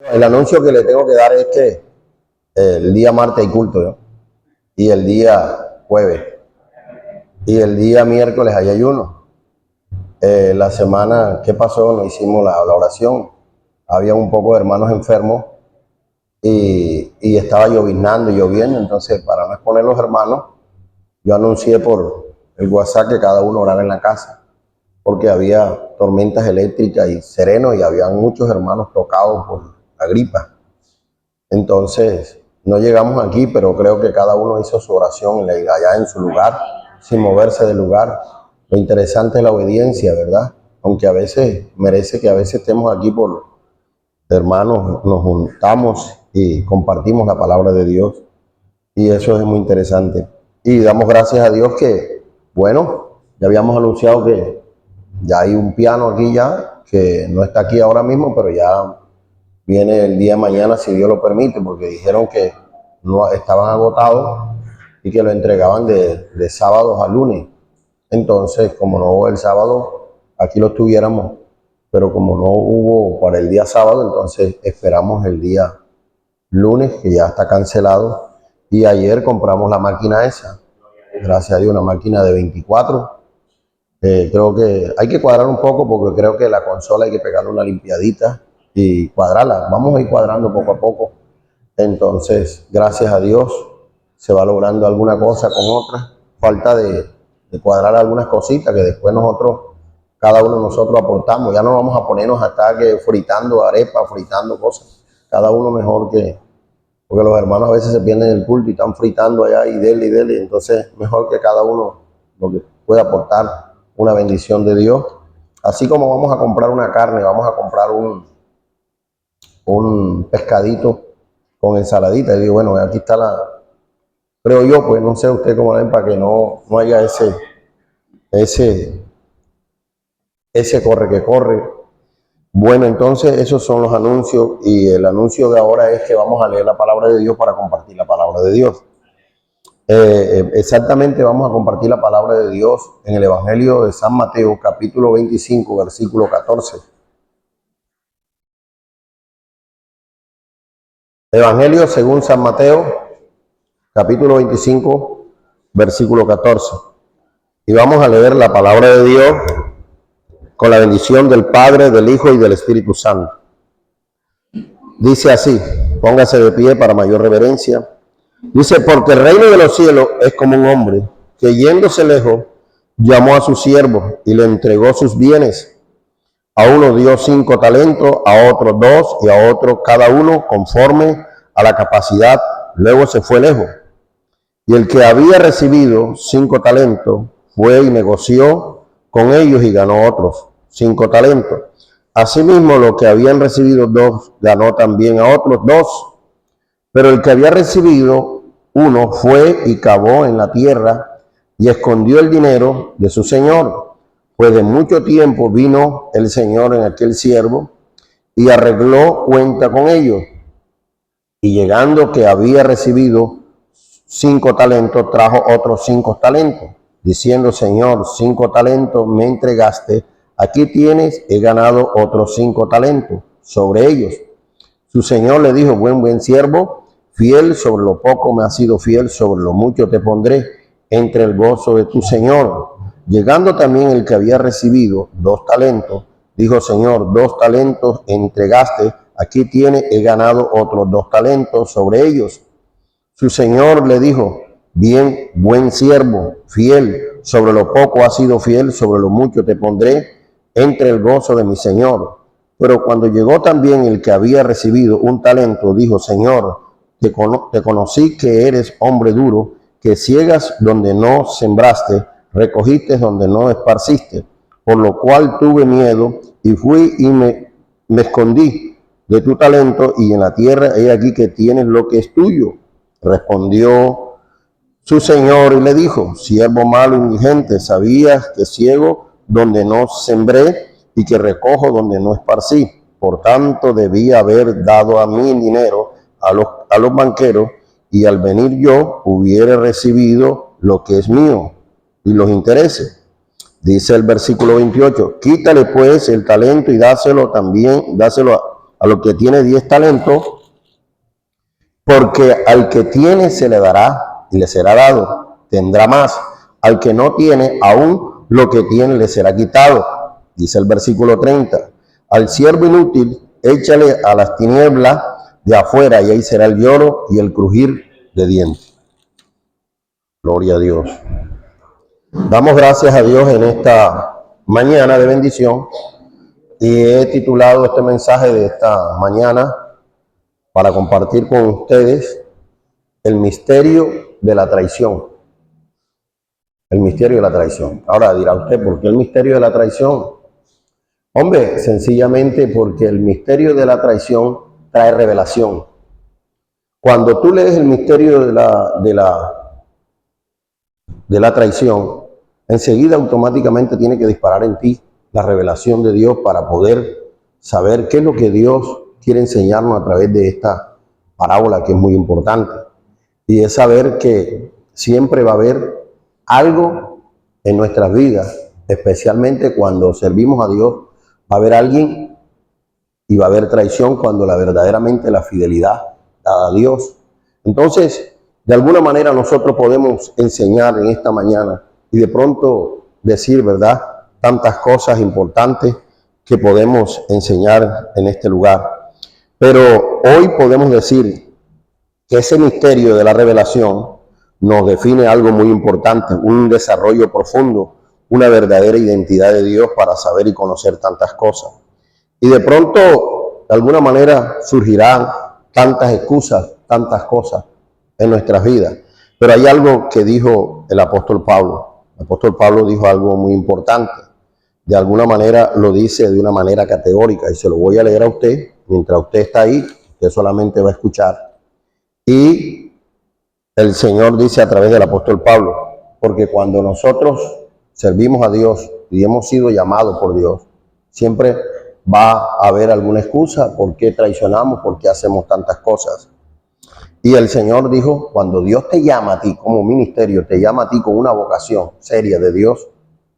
El anuncio que le tengo que dar es que el día martes hay culto, ¿no? Y el día jueves y el día miércoles hay ayuno. La semana que pasó no hicimos la oración. Había un poco de hermanos enfermos y estaba lloviznando y lloviendo. Entonces, para no exponer los hermanos, yo anuncié por el WhatsApp que cada uno orara en la casa, porque había tormentas eléctricas y serenos y había muchos hermanos tocados por la gripa. Entonces, no llegamos aquí, pero creo que cada uno hizo su oración allá en su lugar, sin moverse del lugar. Lo interesante es la obediencia, ¿verdad? Aunque a veces merece que a veces estemos aquí por hermanos, nos juntamos y compartimos la palabra de Dios. Y eso es muy interesante. Y damos gracias a Dios que, bueno, ya habíamos anunciado que ya hay un piano aquí ya, que no está aquí ahora mismo, pero ya viene el día de mañana si Dios lo permite, porque dijeron que no estaban agotados y que lo entregaban de sábados a lunes. Entonces, como no hubo el sábado, aquí lo tuviéramos, pero como no hubo para el día sábado, entonces esperamos el día lunes, que ya está cancelado. Y ayer compramos la máquina esa, gracias a Dios, una máquina de 24. Creo que hay que cuadrar un poco porque creo que la consola hay que pegarle una limpiadita y cuadrarla. Vamos a ir cuadrando poco a poco. Entonces, gracias a Dios, se va logrando alguna cosa con otra. Falta de cuadrar algunas cositas que después cada uno de nosotros aportamos. Ya no vamos a ponernos hasta que fritando arepas, fritando cosas. Cada uno mejor porque los hermanos a veces se pierden el culto y están fritando allá y dele. Entonces, mejor que cada uno lo que pueda aportar una bendición de Dios. Así como vamos a comprar una carne, vamos a comprar un pescadito con ensaladita. Y digo, bueno, aquí está creo yo, pues no sé usted cómo ven, para que no haya ese corre que corre. Bueno, entonces esos son los anuncios y el anuncio de ahora es que vamos a leer la palabra de Dios para compartir la palabra de Dios. Exactamente vamos a compartir la palabra de Dios en el Evangelio de San Mateo, capítulo 25, versículo 14. Evangelio según San Mateo, capítulo 25, versículo 14. Y vamos a leer la palabra de Dios con la bendición del Padre, del Hijo y del Espíritu Santo. Dice así, póngase de pie para mayor reverencia. Dice, porque el reino de los cielos es como un hombre que yéndose lejos, llamó a sus siervos y le entregó sus bienes. A uno dio 5 talentos, a otro 2 y a otro cada uno conforme a la capacidad. Luego se fue lejos. Y el que había recibido 5 talentos fue y negoció con ellos y ganó otros 5 talentos. Asimismo, los que habían recibido 2 ganó también a otros 2. Pero el que había recibido 1 fue y cavó en la tierra y escondió el dinero de su señor. Pues de mucho tiempo vino el señor en aquel siervo y arregló cuenta con ellos. Y llegando que había recibido 5 talentos, trajo otros 5 talentos, diciendo, Señor, 5 talentos me entregaste, aquí tienes, he ganado otros 5 talentos sobre ellos. Su señor le dijo, buen siervo, fiel sobre lo poco me has sido fiel, sobre lo mucho te pondré, entre el gozo de tu señor. Llegando también el que había recibido 2 talentos, dijo, Señor, 2 talentos entregaste, aquí tienes, he ganado otros 2 talentos sobre ellos. Su señor le dijo, bien, buen siervo, fiel, sobre lo poco has sido fiel, sobre lo mucho te pondré, entre el gozo de mi señor. Pero cuando llegó también el que había recibido 1 talento, dijo, Señor, te conocí que eres hombre duro, que ciegas donde no sembraste, recogiste donde no esparciste, por lo cual tuve miedo y fui y me escondí de tu talento y en la tierra he aquí que tienes lo que es tuyo. Respondió su señor y le dijo, siervo malo y indigente, sabías que ciego donde no sembré y que recojo donde no esparcí. Por tanto, debía haber dado a mí dinero a los banqueros y al venir yo hubiera recibido lo que es mío y los intereses. Dice el versículo 28, quítale pues el talento y dáselo a lo que tiene 10 talentos, porque al que tiene se le dará y le será dado, tendrá más. Al que no tiene, aún lo que tiene le será quitado. Dice el versículo 30, al siervo inútil, échale a las tinieblas de afuera, y ahí será el lloro y el crujir de dientes. Gloria a Dios. Damos gracias a Dios en esta mañana de bendición, y he titulado este mensaje de esta mañana para compartir con ustedes el misterio de la traición. El misterio de la traición. Ahora dirá usted, ¿por qué el misterio de la traición? Hombre, sencillamente porque el misterio de la traición trae revelación. Cuando tú lees el misterio de la traición, enseguida automáticamente tiene que disparar en ti la revelación de Dios para poder saber qué es lo que Dios quiere enseñarnos a través de esta parábola, que es muy importante. Y es saber que siempre va a haber algo en nuestras vidas, especialmente cuando servimos a Dios, va a haber alguien y va a haber traición cuando verdaderamente la fidelidad a Dios. Entonces, de alguna manera nosotros podemos enseñar en esta mañana y de pronto decir, ¿verdad?, tantas cosas importantes que podemos enseñar en este lugar. Pero hoy podemos decir que ese misterio de la revelación nos define algo muy importante, un desarrollo profundo, una verdadera identidad de Dios para saber y conocer tantas cosas. Y de pronto, de alguna manera, surgirán tantas excusas, tantas cosas en nuestras vidas. Pero hay algo que dijo el apóstol Pablo. El apóstol Pablo dijo algo muy importante. De alguna manera lo dice de una manera categórica, y se lo voy a leer a usted. Mientras usted está ahí, usted solamente va a escuchar. Y el Señor dice a través del apóstol Pablo, porque cuando nosotros servimos a Dios y hemos sido llamados por Dios, siempre va a haber alguna excusa por qué traicionamos, por qué hacemos tantas cosas. Y el Señor dijo, cuando Dios te llama a ti como ministerio, te llama a ti con una vocación seria de Dios,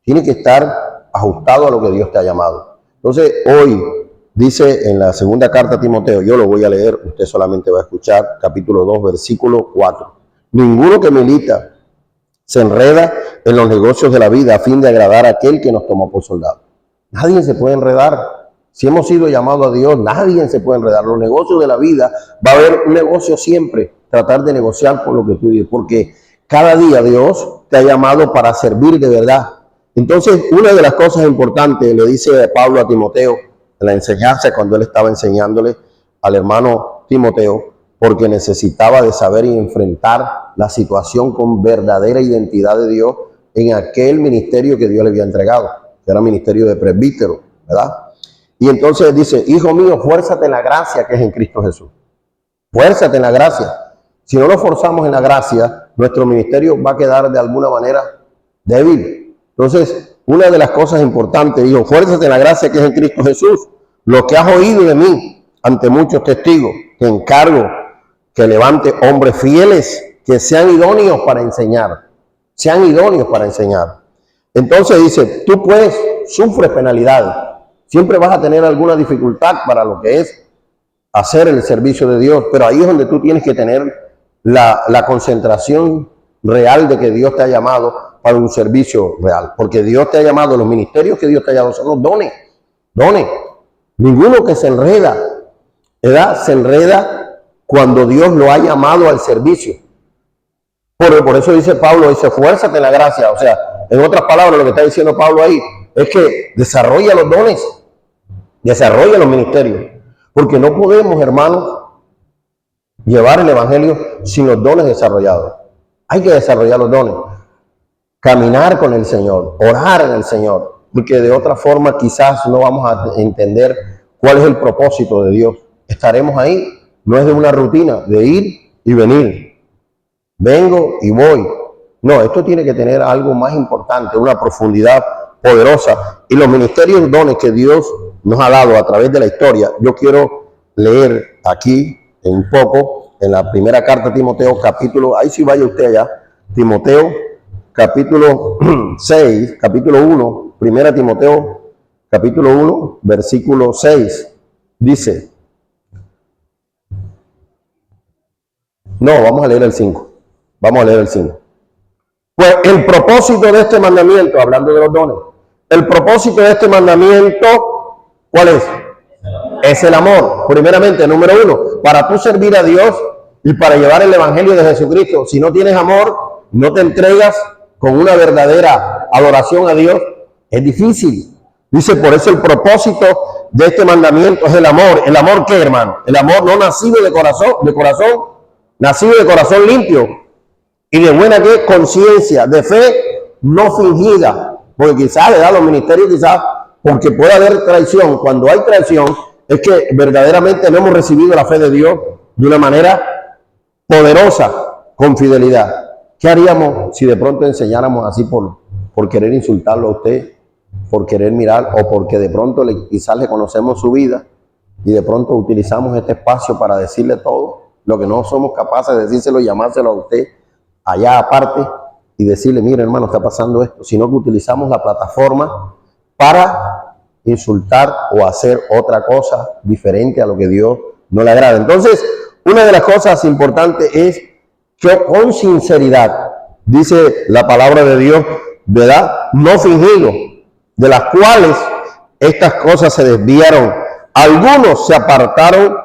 tiene que estar ajustado a lo que Dios te ha llamado. Entonces, hoy dice en la segunda carta a Timoteo, yo lo voy a leer, usted solamente va a escuchar, capítulo 2, versículo 4. Ninguno que milita se enreda en los negocios de la vida a fin de agradar a aquel que nos tomó por soldado. Nadie se puede enredar. Si hemos sido llamados a Dios, nadie se puede enredar. Los negocios de la vida, va a haber un negocio siempre, tratar de negociar por lo que tú dices, porque cada día Dios te ha llamado para servir de verdad. Entonces, una de las cosas importantes, le dice Pablo a Timoteo, en la enseñanza, cuando él estaba enseñándole al hermano Timoteo, porque necesitaba de saber y enfrentar la situación con verdadera identidad de Dios en aquel ministerio que Dios le había entregado, que era el ministerio de presbítero, ¿verdad? Y entonces dice, hijo mío, fuérzate en la gracia que es en Cristo Jesús. Fuérzate en la gracia. Si no nos forzamos en la gracia, nuestro ministerio va a quedar de alguna manera débil. Entonces, una de las cosas importantes, dijo, fuérzate en la gracia que es en Cristo Jesús. Lo que has oído de mí ante muchos testigos, te encargo que levante hombres fieles que sean idóneos para enseñar. Sean idóneos para enseñar. Entonces dice, tú pues sufres penalidades. Siempre vas a tener alguna dificultad para lo que es hacer el servicio de Dios, pero ahí es donde tú tienes que tener la concentración real de que Dios te ha llamado para un servicio real, porque Dios te ha llamado, los ministerios que Dios te ha llamado son los dones. Ninguno que se enreda, ¿verdad? Se enreda cuando Dios lo ha llamado al servicio. Por eso dice Pablo, dice, fuérzate en la gracia. O sea, en otras palabras, lo que está diciendo Pablo ahí es que desarrolla los dones, desarrolla los ministerios. Porque no podemos, hermanos, llevar el evangelio sin los dones desarrollados. Hay que desarrollar los dones. Caminar con el Señor, orar en el Señor. Porque de otra forma quizás no vamos a entender cuál es el propósito de Dios. Estaremos ahí, no es de una rutina, de ir y venir. Vengo y voy. No, esto tiene que tener algo más importante, una profundidad poderosa. Y los ministerios, dones que Dios nos ha dado a través de la historia, yo quiero leer aquí un poco en la primera carta a Timoteo, capítulo, ahí sí vaya usted allá, Timoteo, capítulo 6, capítulo 1, primera Timoteo, capítulo 1, versículo 6, dice, No, vamos a leer el 5. Vamos a leer el 5. Pues el propósito de este mandamiento, hablando de los dones, el propósito de este mandamiento, ¿cuál es? Es el amor. Primeramente, número 1, para tú servir a Dios y para llevar el evangelio de Jesucristo. Si no tienes amor, no te entregas con una verdadera adoración a Dios, es difícil. Dice, por eso el propósito de este mandamiento es el amor. ¿El amor qué, hermano? El amor no nacido de corazón, nacido de corazón limpio y de buena ¿qué? Conciencia, de fe no fingida. Porque quizás le da los ministerios, quizás porque puede haber traición. Cuando hay traición, es que verdaderamente no hemos recibido la fe de Dios de una manera poderosa, con fidelidad. ¿Qué haríamos si de pronto enseñáramos así por querer insultarlo a usted, por querer mirar, o porque de pronto quizás le conocemos su vida y de pronto utilizamos este espacio para decirle todo lo que no somos capaces de decírselo y llamárselo a usted allá aparte y decirle, mire hermano, está pasando esto, sino que utilizamos la plataforma para insultar o hacer otra cosa diferente a lo que Dios no le agrada? Entonces, una de las cosas importantes es que con sinceridad, dice la palabra de Dios, ¿verdad? No fingido, de las cuales estas cosas se desviaron. Algunos se apartaron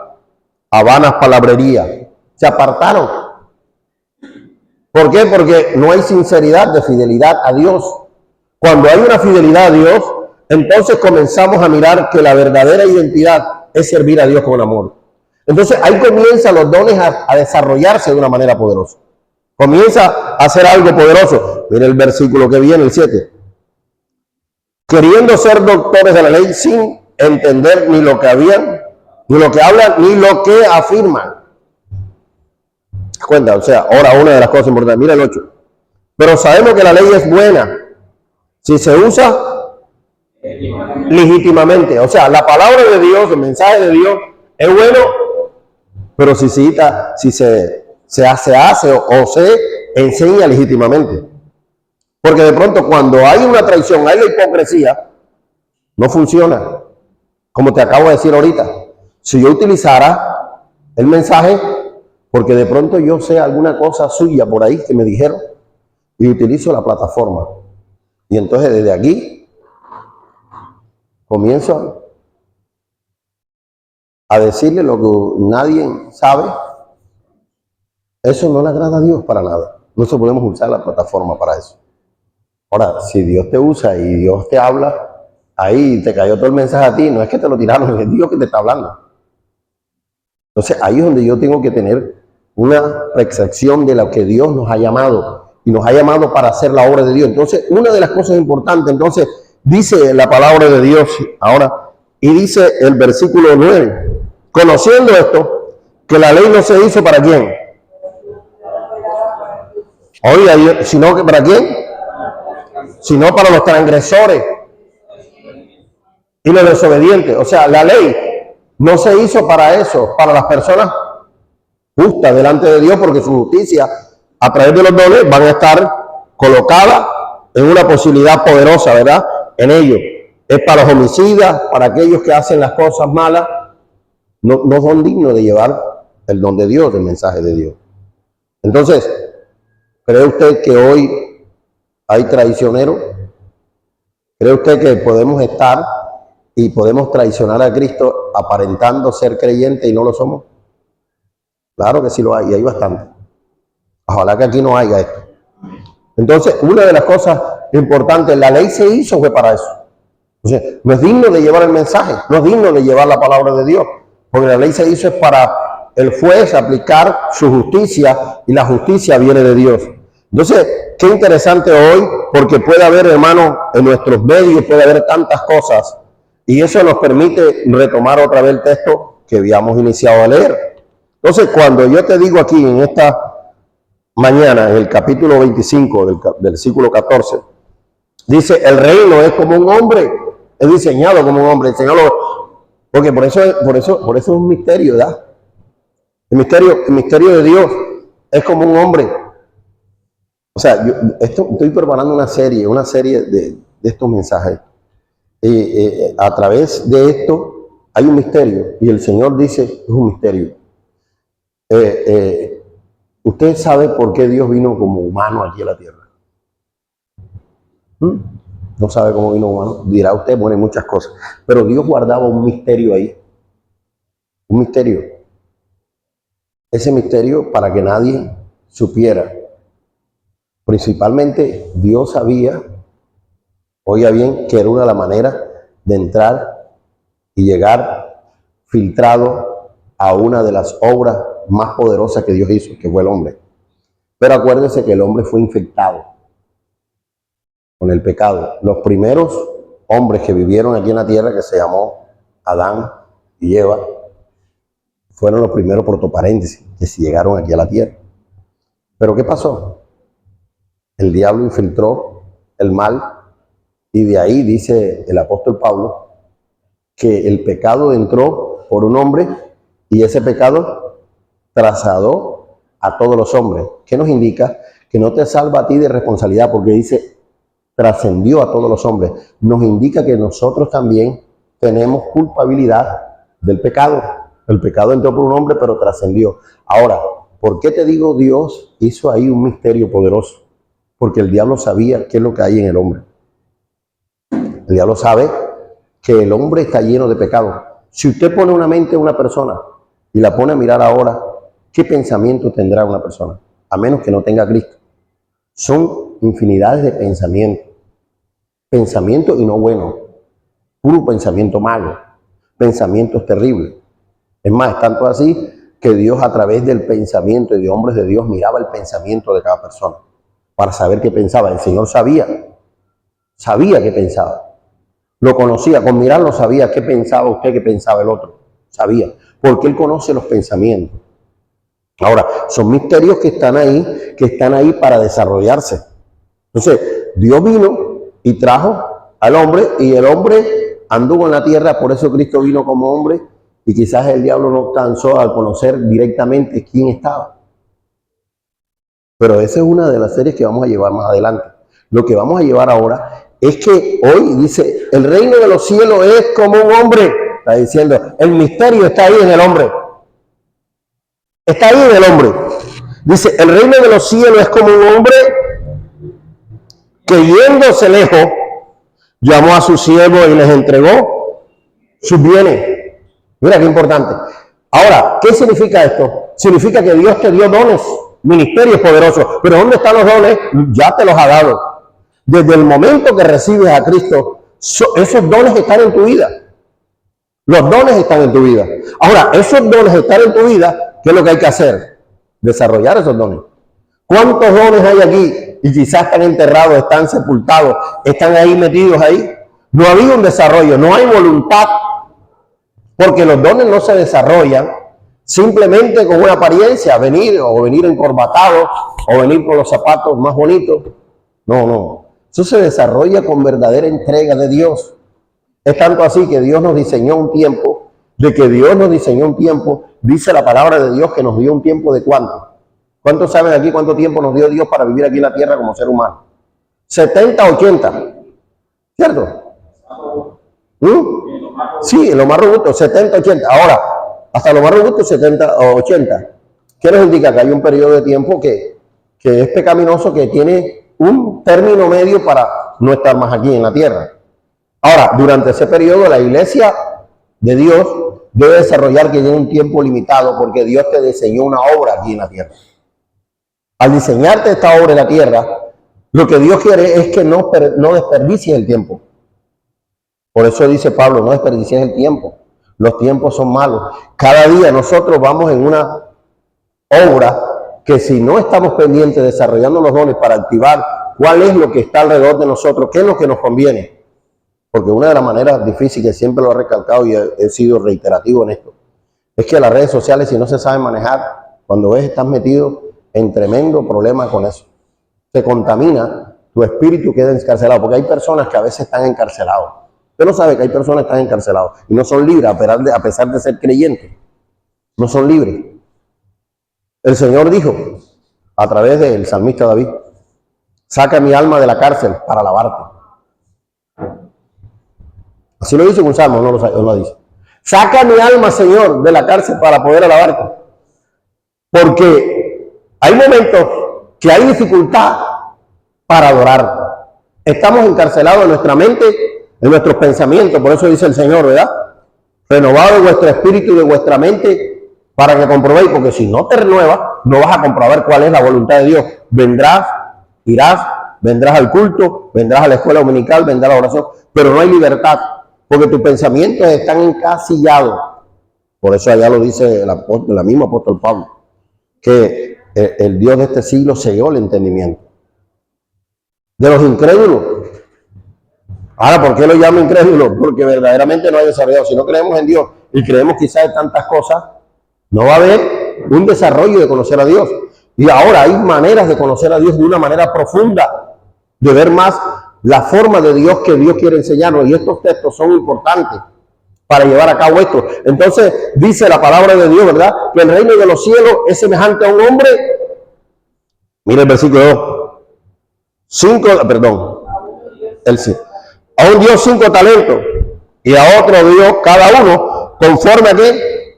a vanas palabrerías. Se apartaron. ¿Por qué? Porque no hay sinceridad de fidelidad a Dios. Cuando hay una fidelidad a Dios, entonces comenzamos a mirar que la verdadera identidad es servir a Dios con amor. Entonces ahí comienzan los dones a desarrollarse de una manera poderosa. Comienza a hacer algo poderoso. Mira el versículo que viene, el 7. Queriendo ser doctores de la ley sin entender ni lo que habían, ni lo que hablan, ni lo que afirman. Cuenta, o sea, ahora una de las cosas importantes. Mira el 8. Pero sabemos que la ley es buena si se usa legítimamente. O sea, la palabra de Dios, el mensaje de Dios es bueno, pero si se hace o se enseña legítimamente. Porque de pronto cuando hay una traición, hay la hipocresía, no funciona. Como te acabo de decir ahorita, si yo utilizara el mensaje, porque de pronto yo sé alguna cosa suya por ahí que me dijeron, y utilizo la plataforma. Y entonces desde aquí comienzo a decirle lo que nadie sabe. Eso no le agrada a Dios para nada. No se podemos usar la plataforma para eso. Ahora, si Dios te usa y Dios te habla, ahí te cayó todo el mensaje a ti, no es que te lo tiraron, es Dios que te está hablando. Entonces ahí es donde yo tengo que tener una percepción de lo que Dios nos ha llamado, y nos ha llamado para hacer la obra de Dios. Entonces, una de las cosas importantes, entonces, dice la palabra de Dios ahora, y dice el versículo 9, conociendo esto, que la ley no se hizo para quién. Oiga, sino que para quién, sino para los transgresores y los desobedientes. O sea, la ley no se hizo para eso, para las personas justas delante de Dios, porque su justicia a través de los dones van a estar colocadas en una posibilidad poderosa, ¿verdad? En ellos. Es para los homicidas, para aquellos que hacen las cosas malas, no son dignos de llevar el don de Dios, el mensaje de Dios. Entonces, ¿cree usted que hoy hay traicioneros? ¿Cree usted que podemos estar y podemos traicionar a Cristo aparentando ser creyentes y no lo somos? Claro que sí lo hay, y hay bastante. Ojalá que aquí no haya esto. Entonces, una de las cosas importantes, la ley se hizo fue para eso. O sea, no es digno de llevar el mensaje, no es digno de llevar la palabra de Dios, porque la ley se hizo es para el juez aplicar su justicia, y la justicia viene de Dios. Entonces, qué interesante hoy, porque puede haber, hermano, en nuestros medios puede haber tantas cosas, y eso nos permite retomar otra vez el texto que habíamos iniciado a leer. Entonces, cuando yo te digo aquí en esta mañana, en el capítulo 25 del versículo 14, dice, el reino es como un hombre, es diseñado como un hombre, porque por eso es un misterio, ¿verdad? El misterio de Dios es como un hombre. O sea, estoy preparando una serie de estos mensajes. A través de esto hay un misterio, y el Señor dice, es un misterio. ¿Usted sabe por qué Dios vino como humano aquí a la tierra? ¿No sabe cómo vino humano? Dirá usted, bueno, hay muchas cosas. Pero Dios guardaba un misterio ahí. Un misterio. Ese misterio para que nadie supiera. Principalmente Dios sabía, oiga bien, que era una de las maneras de entrar y llegar filtrado a una de las obras más poderosas que Dios hizo, que fue el hombre. Pero acuérdense que el hombre fue infectado con el pecado. Los primeros hombres que vivieron aquí en la tierra, que se llamó Adán y Eva, fueron los primeros protoparéntesis que se llegaron aquí a la tierra. ¿Pero qué pasó? El diablo infiltró el mal y de ahí dice el apóstol Pablo que el pecado entró por un hombre y ese pecado trasladó a todos los hombres. ¿Qué nos indica? Que no te salva a ti de responsabilidad porque dice trascendió a todos los hombres. Nos indica que nosotros también tenemos culpabilidad del pecado. El pecado entró por un hombre, pero trascendió. Ahora, ¿por qué te digo Dios hizo ahí un misterio poderoso? Porque el diablo sabía qué es lo que hay en el hombre. El diablo sabe que el hombre está lleno de pecado. Si usted pone una mente a una persona y la pone a mirar ahora, ¿qué pensamiento tendrá una persona? A menos que no tenga Cristo. Son infinidades de pensamientos. Pensamientos y no buenos. Puro pensamiento malo. Pensamientos terribles. Es más, tanto así que Dios a través del pensamiento y de hombres de Dios miraba el pensamiento de cada persona para saber qué pensaba. El Señor sabía qué pensaba. Lo conocía, con mirarlo sabía qué pensaba usted, qué pensaba el otro. Sabía, porque Él conoce los pensamientos. Ahora, son misterios que están ahí para desarrollarse. Entonces, Dios vino y trajo al hombre y el hombre anduvo en la tierra, por eso Cristo vino como hombre y quizás el diablo no alcanzó a conocer directamente quién estaba. Pero esa es una de las series que vamos a llevar más adelante. Lo que vamos a llevar ahora es que hoy dice, el reino de los cielos es como un hombre. Está diciendo, el misterio está ahí en el hombre. Está ahí en el hombre. Dice, el reino de los cielos es como un hombre que yéndose lejos, llamó a sus siervos y les entregó sus bienes. Mira qué importante. Ahora, ¿qué significa esto? Significa que Dios te dio dones, ministerios poderosos. Pero ¿dónde están los dones? Ya te los ha dado. Desde el momento que recibes a Cristo, esos dones están en tu vida. Los dones están en tu vida. Ahora, esos dones están en tu vida, ¿qué es lo que hay que hacer? Desarrollar esos dones. ¿Cuántos dones hay aquí? Y quizás están enterrados, están sepultados, están ahí metidos ahí. No ha habido un desarrollo, no hay voluntad. Porque los dones no se desarrollan simplemente con una apariencia, venir encorbatado o venir con los zapatos más bonitos. No. Eso se desarrolla con verdadera entrega de Dios. Es tanto así que Dios nos diseñó un tiempo, dice la palabra de Dios que nos dio un tiempo de ¿cuánto? ¿Cuántos saben aquí cuánto tiempo nos dio Dios para vivir aquí en la tierra como ser humano? 70, 80. ¿Cierto? Sí, en lo más robusto, 70, 80. Ahora, hasta lo más robusto, 70 o 80. ¿Qué nos indica? Que hay un periodo de tiempo que es pecaminoso, que tiene un término medio para no estar más aquí en la tierra. Ahora, durante ese periodo, la iglesia de Dios debe desarrollar que tiene un tiempo limitado porque Dios te diseñó una obra aquí en la tierra. Al diseñarte esta obra en la tierra, lo que Dios quiere es que no desperdicies el tiempo. Por eso dice Pablo, no desperdicies el tiempo. Los tiempos son malos. Cada día nosotros vamos en una obra que si no estamos pendientes desarrollando los dones para activar cuál es lo que está alrededor de nosotros, qué es lo que nos conviene. Porque una de las maneras difíciles, que siempre lo he recalcado y he sido reiterativo en esto, es que las redes sociales, si no se saben manejar, cuando ves estás metido en tremendo problema con eso. Se contamina, tu espíritu queda encarcelado, porque hay personas que a veces están encarcelados. Usted no sabe que hay personas que están encarcelados y no son libres a pesar de ser creyentes. No son libres. El Señor dijo, a través del salmista David, saca mi alma de la cárcel para alabarte. Así lo dice un salmo, no lo dice. Saca mi alma, Señor, de la cárcel para poder alabarte. Porque Hay momentos que hay dificultad para adorar. Estamos encarcelados en nuestra mente, en nuestros pensamientos. Por eso dice el Señor, ¿verdad? Renovado vuestro espíritu y de vuestra mente para que comprobéis, porque si no te renuevas, no vas a comprobar cuál es la voluntad de Dios. Vendrás, irás, vendrás al culto, vendrás a la escuela dominical, vendrás a la oración, pero no hay libertad, porque tus pensamientos están encasillados. Por eso allá lo dice el mismo apóstol Pablo, que el Dios de este siglo cegó el entendimiento de los incrédulos. Ahora, ¿por qué lo llamo incrédulo? Porque verdaderamente no hay desarrollado. Si no creemos en Dios y creemos quizás en tantas cosas, no va a haber un desarrollo de conocer a Dios. Y ahora hay maneras de conocer a Dios de una manera profunda, de ver más la forma de Dios que Dios quiere enseñarnos. Y estos textos son importantes para llevar a cabo esto. Entonces, dice la palabra de Dios, ¿verdad? Que el reino de los cielos es semejante a un hombre. Mira el versículo 2. A un dio 5 talentos y a otro dio cada uno conforme a qué.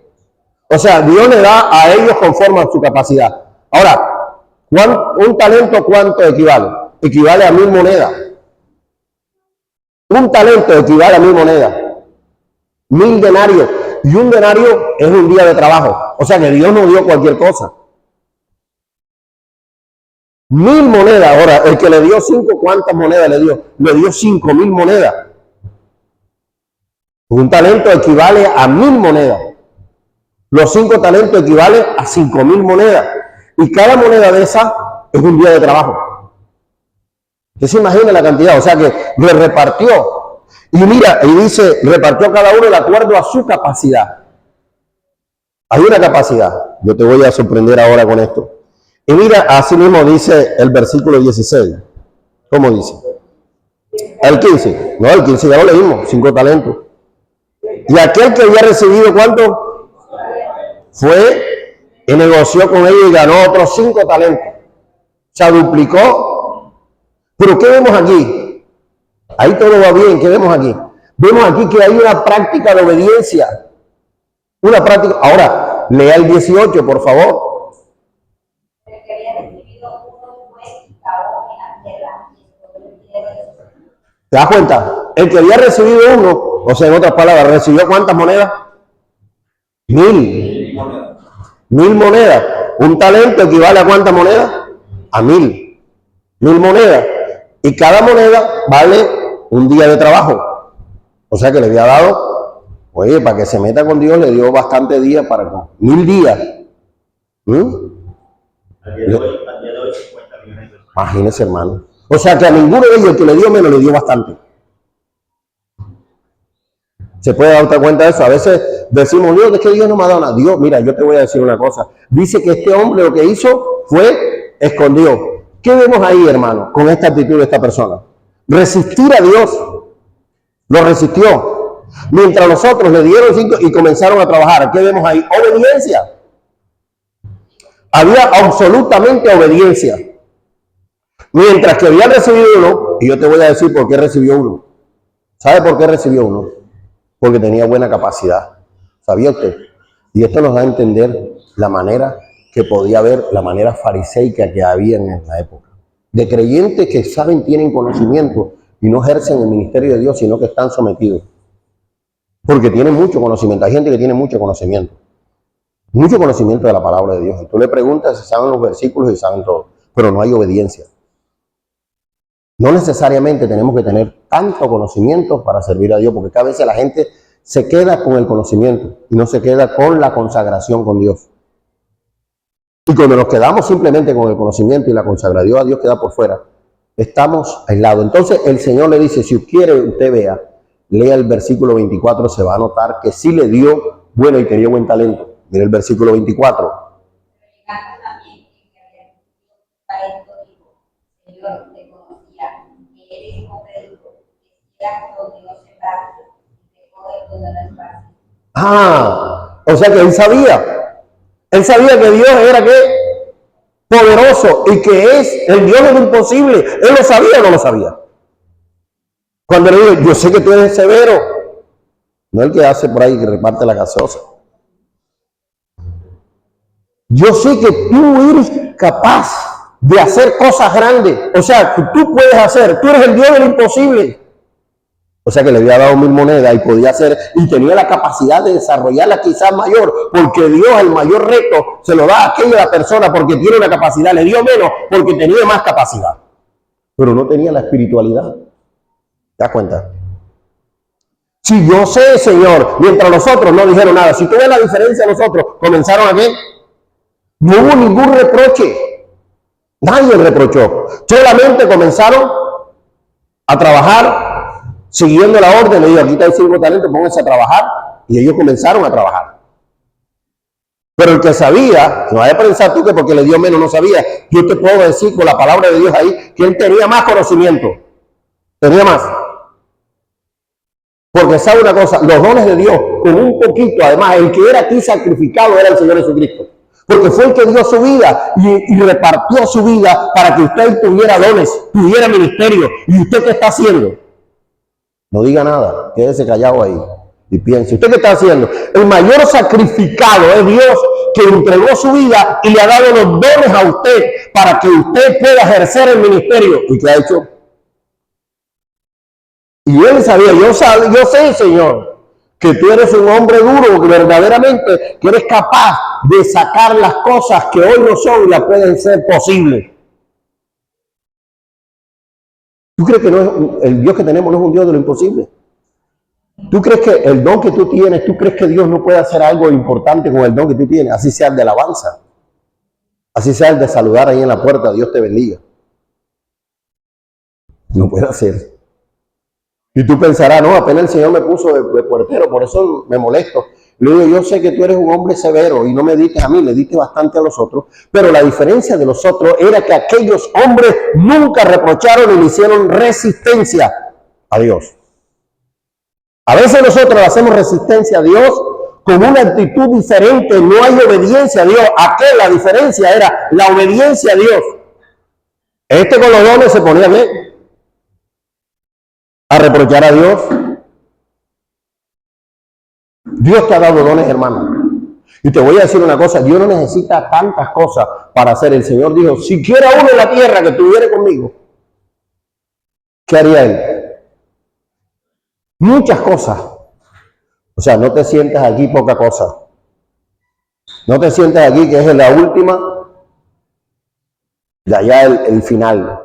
O sea, Dios le da a ellos conforme a su capacidad. Ahora, un talento, ¿cuánto equivale? Equivale a 1000 monedas. Un talento equivale a 1000 monedas. 1000 denarios. Y un denario es un día de trabajo. O sea que Dios no dio cualquier cosa. 1000 monedas. Ahora, el que le dio 5, ¿cuántas monedas le dio? Le dio 5000 monedas. Un talento equivale a 1000 monedas. Los 5 talentos equivalen a 5000 monedas. Y cada moneda de esas es un día de trabajo. ¿Usted se imagina la cantidad? O sea que le repartió. Y mira, y dice, repartió cada uno de acuerdo a su capacidad. Hay una capacidad. Yo te voy a sorprender ahora con esto. Y mira, así mismo dice el versículo 16. ¿Cómo dice? El 15. No, el 15 ya lo leímos. 5 talentos. Y aquel que había recibido, ¿cuánto? Fue y negoció con ellos y ganó otros 5 talentos. O sea, duplicó. Pero ¿qué vemos aquí? Ahí todo va bien. ¿Qué vemos aquí? Vemos aquí que hay una práctica de obediencia. Una práctica. Ahora, lea el 18, por favor. ¿Te das cuenta? El que había recibido uno, o sea, en otras palabras, ¿recibió cuántas monedas? 1000. 1000 monedas. Un talento equivale a cuántas monedas? A 1000. 1000 monedas. Y cada moneda vale un día de trabajo. O sea que le había dado, oye, para que se meta con Dios, le dio bastante días para 1000 días. Al día de hoy 50 millones. Imagínese, hermano. O sea que a ninguno de ellos el que le dio menos le dio bastante. ¿Se puede dar cuenta de eso? A veces decimos, Dios, es que Dios no me ha dado nada. Dios, mira, yo te voy a decir una cosa. Dice que este hombre lo que hizo fue escondió. ¿Qué vemos ahí, hermano, con esta actitud de esta persona? Resistir a Dios. Lo resistió. Mientras los otros le dieron 5 y comenzaron a trabajar. ¿Qué vemos ahí? Obediencia. Había absolutamente obediencia. Mientras que había recibido uno, y yo te voy a decir por qué recibió uno. ¿Sabe por qué recibió uno? Porque tenía buena capacidad. ¿Sabía usted? Y esto nos da a entender la manera que podía haber, la manera fariseica que había en la época. De creyentes que saben, tienen conocimiento y no ejercen el ministerio de Dios, sino que están sometidos. Porque tienen mucho conocimiento. Hay gente que tiene mucho conocimiento. Mucho conocimiento de la palabra de Dios. Y tú le preguntas si saben los versículos y saben todo. Pero no hay obediencia. No necesariamente tenemos que tener tanto conocimiento para servir a Dios, porque cada vez la gente se queda con el conocimiento y no se queda con la consagración con Dios. Y cuando nos quedamos simplemente con el conocimiento y la consagración a Dios queda por fuera, estamos aislados. Entonces el Señor le dice, si quiere usted vea, lea el versículo 24, se va a notar que sí le dio bueno y tenía buen talento. Mira el versículo 24. O sea que él sabía que Dios era ¿qué? Poderoso y que es el Dios de lo imposible. ¿Él lo sabía o no lo sabía? Cuando le digo, yo sé que tú eres severo, no el que hace por ahí que reparte la gaseosa. yo sé que tú eres capaz de hacer cosas grandes. O sea, que tú puedes hacer, tú eres el Dios del imposible. O sea que le había dado 1000 monedas y podía hacer, y tenía la capacidad de desarrollarla quizás mayor, porque Dios el mayor reto se lo da a aquella persona porque tiene una capacidad, le dio menos porque tenía más capacidad, pero no tenía la espiritualidad. ¿Te das cuenta? Si yo sé, Señor, mientras los otros no dijeron nada, si tú ves la diferencia, nosotros comenzaron a ver, no hubo ningún reproche, nadie reprochó, solamente comenzaron a trabajar siguiendo la orden. Le digo, aquí hay 5 talentos, pónganse a trabajar, y ellos comenzaron a trabajar. Pero el que sabía, no vaya a pensar tú que porque le dio menos no sabía, yo te puedo decir con la palabra de Dios ahí, que él tenía más conocimiento, tenía más. Porque sabe una cosa, los dones de Dios, con un poquito, además, el que era aquí sacrificado era el Señor Jesucristo. Porque fue el que dio su vida y repartió su vida para que usted tuviera dones, tuviera ministerio. ¿Y usted qué está haciendo? No diga nada, quédese callado ahí y piense. ¿Usted qué está haciendo? El mayor sacrificado es Dios, que entregó su vida y le ha dado los dones a usted para que usted pueda ejercer el ministerio. ¿Y qué ha hecho? Y él sabía, yo sé, Señor, que tú eres un hombre duro, que verdaderamente que eres capaz de sacar las cosas que hoy no son y las pueden ser posibles. ¿Tú crees que no es, el Dios que tenemos no es un Dios de lo imposible? ¿Tú crees que el don que tú tienes, tú crees que Dios no puede hacer algo importante con el don que tú tienes? Así sea el de alabanza, así sea el de saludar ahí en la puerta, Dios te bendiga. No puede hacer. Y tú pensarás, no, apenas el Señor me puso de puertero, por eso me molesto. Le digo, yo sé que tú eres un hombre severo y no me diste a mí, le diste bastante a los otros, pero la diferencia de los otros era que aquellos hombres nunca reprocharon ni le hicieron resistencia a Dios. A veces nosotros hacemos resistencia a Dios con una actitud diferente, no hay obediencia a Dios. Aquella la diferencia era la obediencia a Dios. Este con los dones se ponía bien a reprochar a Dios. Dios te ha dado dones, hermano. Y te voy a decir una cosa, Dios no necesita tantas cosas para hacer. El Señor dijo, si quiera uno en la tierra que estuviera conmigo, ¿qué haría Él? Muchas cosas. O sea, no te sientas aquí poca cosa. No te sientas aquí que es la última, de allá el final.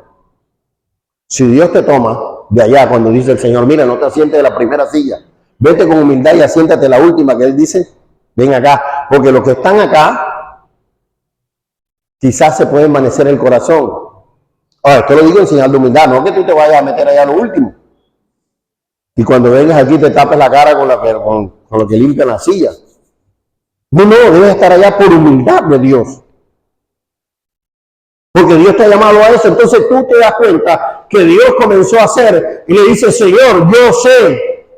Si Dios te toma de allá, cuando dice el Señor, mira, no te sientes de la primera silla, vete con humildad y asiéntate la última, que Él dice, ven acá, porque los que están acá, quizás se puede envanecer el corazón. Ahora, esto lo digo en señal de humildad, no que tú te vayas a meter allá a lo último. Y cuando vengas aquí te tapes la cara con lo que limpian la silla. No, debes estar allá por humildad de Dios. Porque Dios te ha llamado a eso. Entonces tú te das cuenta que Dios comenzó a hacer y le dice, Señor, yo sé